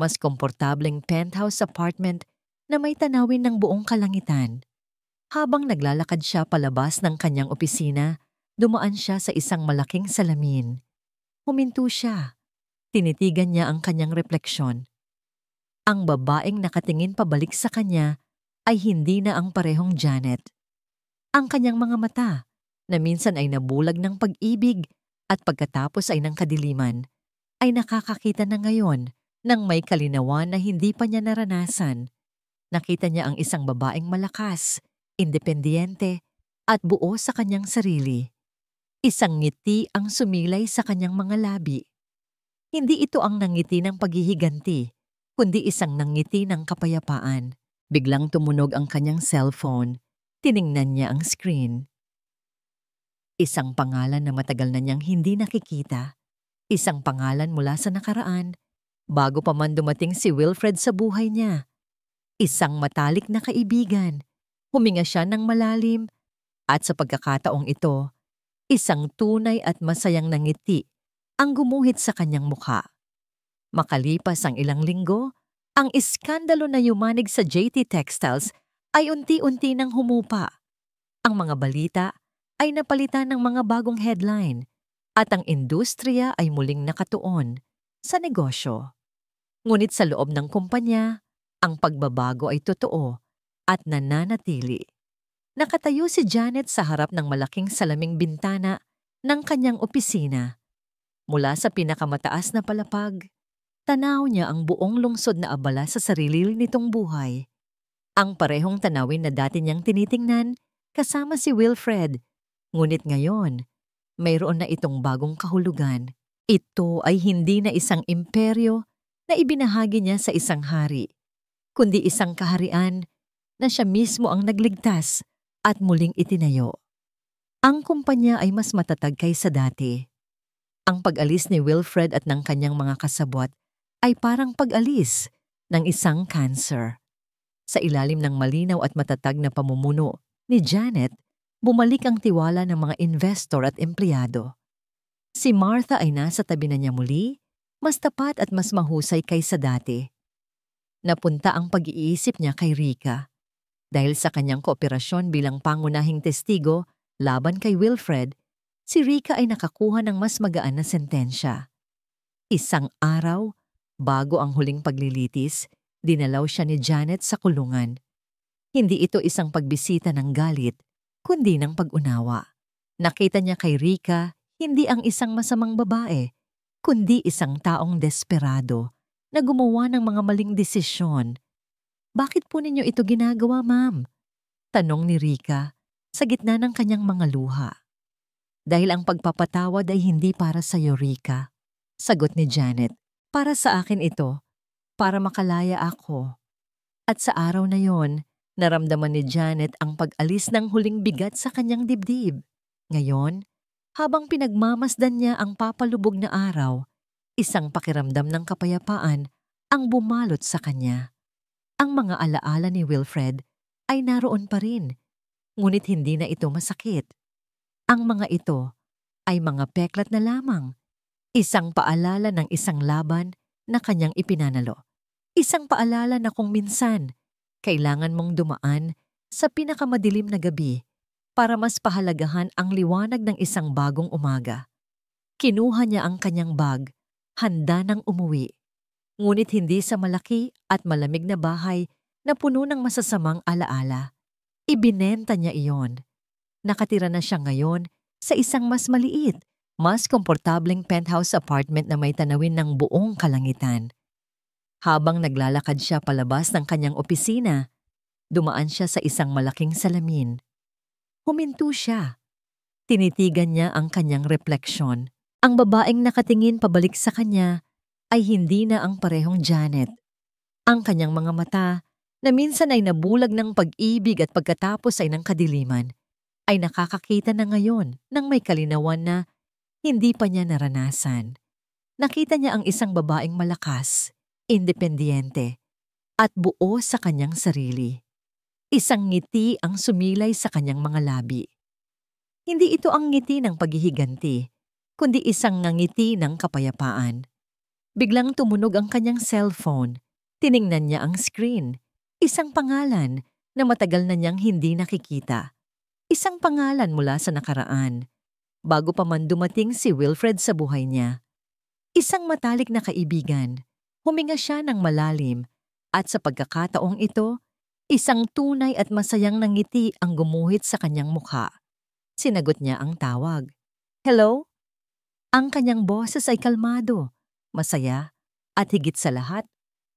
mas komportableng penthouse apartment na may tanawin ng buong kalangitan. Habang naglalakad siya palabas ng kanyang opisina, dumaan siya sa isang malaking salamin. Huminto siya. Tinitigan niya ang kanyang refleksyon. Ang babaeng nakatingin pabalik sa kanya ay hindi na ang parehong Janet. Ang kanyang mga mata, na minsan ay nabulag ng pag-ibig at pagkatapos ay ng kadiliman, ay nakakakita na ngayon ng may kalinawan na hindi pa niya naranasan. Nakita niya ang isang babaeng malakas, independiyente, at buo sa kanyang sarili. Isang ngiti ang sumilay sa kanyang mga labi. Hindi ito ang nangiti ng paghihiganti, kundi isang nangiti ng kapayapaan. Biglang tumunog ang kanyang cellphone. Tiningnan niya ang screen. Isang pangalan na matagal na niyang hindi nakikita. Isang pangalan mula sa nakaraan, bago pa man dumating si Wilfred sa buhay niya. Isang matalik na kaibigan. Huminga siya ng malalim at sa pagkakataong ito, isang tunay at masayang nangiti ang gumuhit sa kanyang mukha. Makalipas ang ilang linggo, ang iskandalo na yumanig sa JT Textiles ay unti-unti nang humupa. Ang mga balita ay napalitan ng mga bagong headline at ang industriya ay muling nakatuon sa negosyo. Ngunit sa loob ng kumpanya, ang pagbabago ay totoo at nananatili. Nakatayo si Janet sa harap ng malaking salaming bintana ng kanyang opisina. Mula sa pinakamataas na palapag, tanaw niya ang buong lungsod na abala sa sarili nitong buhay. Ang parehong tanawin na dati niyang tinitingnan kasama si Wilfred. Ngunit ngayon, mayroon na itong bagong kahulugan. Ito ay hindi na isang imperyo na ibinahagi niya sa isang hari, kundi isang kaharian na siya mismo ang nagligtas at muling itinayo. Ang kumpanya ay mas matatag kaysa dati. Ang pag-alis ni Wilfred at ng kanyang mga kasabwat ay parang pag-alis ng isang cancer. Sa ilalim ng malinaw at matatag na pamumuno ni Janet, bumalik ang tiwala ng mga investor at empleyado. Si Martha ay nasa tabi na niya muli, mas tapat at mas mahusay kaysa dati. Napunta ang pag-iisip niya kay Rica. Dahil sa kanyang kooperasyon bilang pangunahing testigo laban kay Wilfred, si Rica ay nakakuha ng mas magaan na sentensya. Isang araw, bago ang huling paglilitis, dinalaw siya ni Janet sa kulungan. Hindi ito isang pagbisita ng galit, kundi ng pag-unawa. Nakita niya kay Rica hindi ang isang masamang babae, kundi isang taong desperado na gumawa ng mga maling desisyon. "Bakit po ninyo ito ginagawa, ma'am?" tanong ni Rica sa gitna ng kanyang mga luha. "Dahil ang pagpapatawad ay hindi para sa iyo, Rica," sagot ni Janet. "Para sa akin ito, para makalaya ako." At sa araw na yon, naramdaman ni Janet ang pag-alis ng huling bigat sa kanyang dibdib. Ngayon, habang pinagmamasdan niya ang papalubog na araw, isang pakiramdam ng kapayapaan ang bumalot sa kanya. Ang mga alaala ni Wilfred ay naroon pa rin, ngunit hindi na ito masakit. Ang mga ito ay mga peklat na lamang, isang paalala ng isang laban na kanyang ipinanalo. Isang paalala na kung minsan, kailangan mong dumaan sa pinakamadilim na gabi para mas pahalagahan ang liwanag ng isang bagong umaga. Kinuha niya ang kanyang bag, handa nang umuwi. Ngunit hindi sa malaki at malamig na bahay na puno ng masasamang alaala. Ibinenta niya iyon. Nakatira na siya ngayon sa isang mas maliit, mas komportableng penthouse apartment na may tanawin ng buong kalangitan. Habang naglalakad siya palabas ng kanyang opisina, dumaan siya sa isang malaking salamin. Huminto siya. Tinitigan niya ang kanyang refleksyon. Ang babaeng nakatingin pabalik sa kanya ay hindi na ang parehong Janet. Ang kanyang mga mata, na minsan ay nabulag ng pag-ibig at pagkatapos ay ng kadiliman, ay nakakakita na ngayon ng may kalinawan na hindi pa niya naranasan. Nakita niya ang isang babaeng malakas, independyente, at buo sa kanyang sarili. Isang ngiti ang sumilay sa kanyang mga labi. Hindi ito ang ngiti ng paghihiganti, kundi isang ngiti ng kapayapaan. Biglang tumunog ang kanyang cellphone. Tiningnan niya ang screen. Isang pangalan na matagal na niyang hindi nakikita. Isang pangalan mula sa nakaraan, bago pa man dumating si Wilfred sa buhay niya. Isang matalik na kaibigan. Huminga siya ng malalim at sa pagkakataong ito, isang tunay at masayang ngiti ang gumuhit sa kanyang mukha. Sinagot niya ang tawag. "Hello?" Ang kanyang boses ay kalmado, masaya, at higit sa lahat,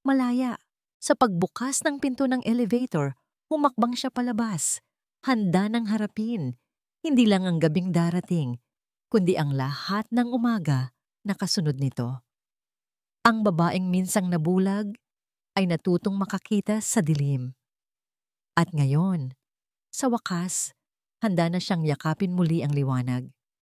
malaya. Sa pagbukas ng pinto ng elevator, humakbang siya palabas, handa ng harapin, hindi lang ang gabing darating, kundi ang lahat ng umaga na kasunod nito. Ang babaeng minsang nabulag ay natutong makakita sa dilim. At ngayon, sa wakas, handa na siyang yakapin muli ang liwanag.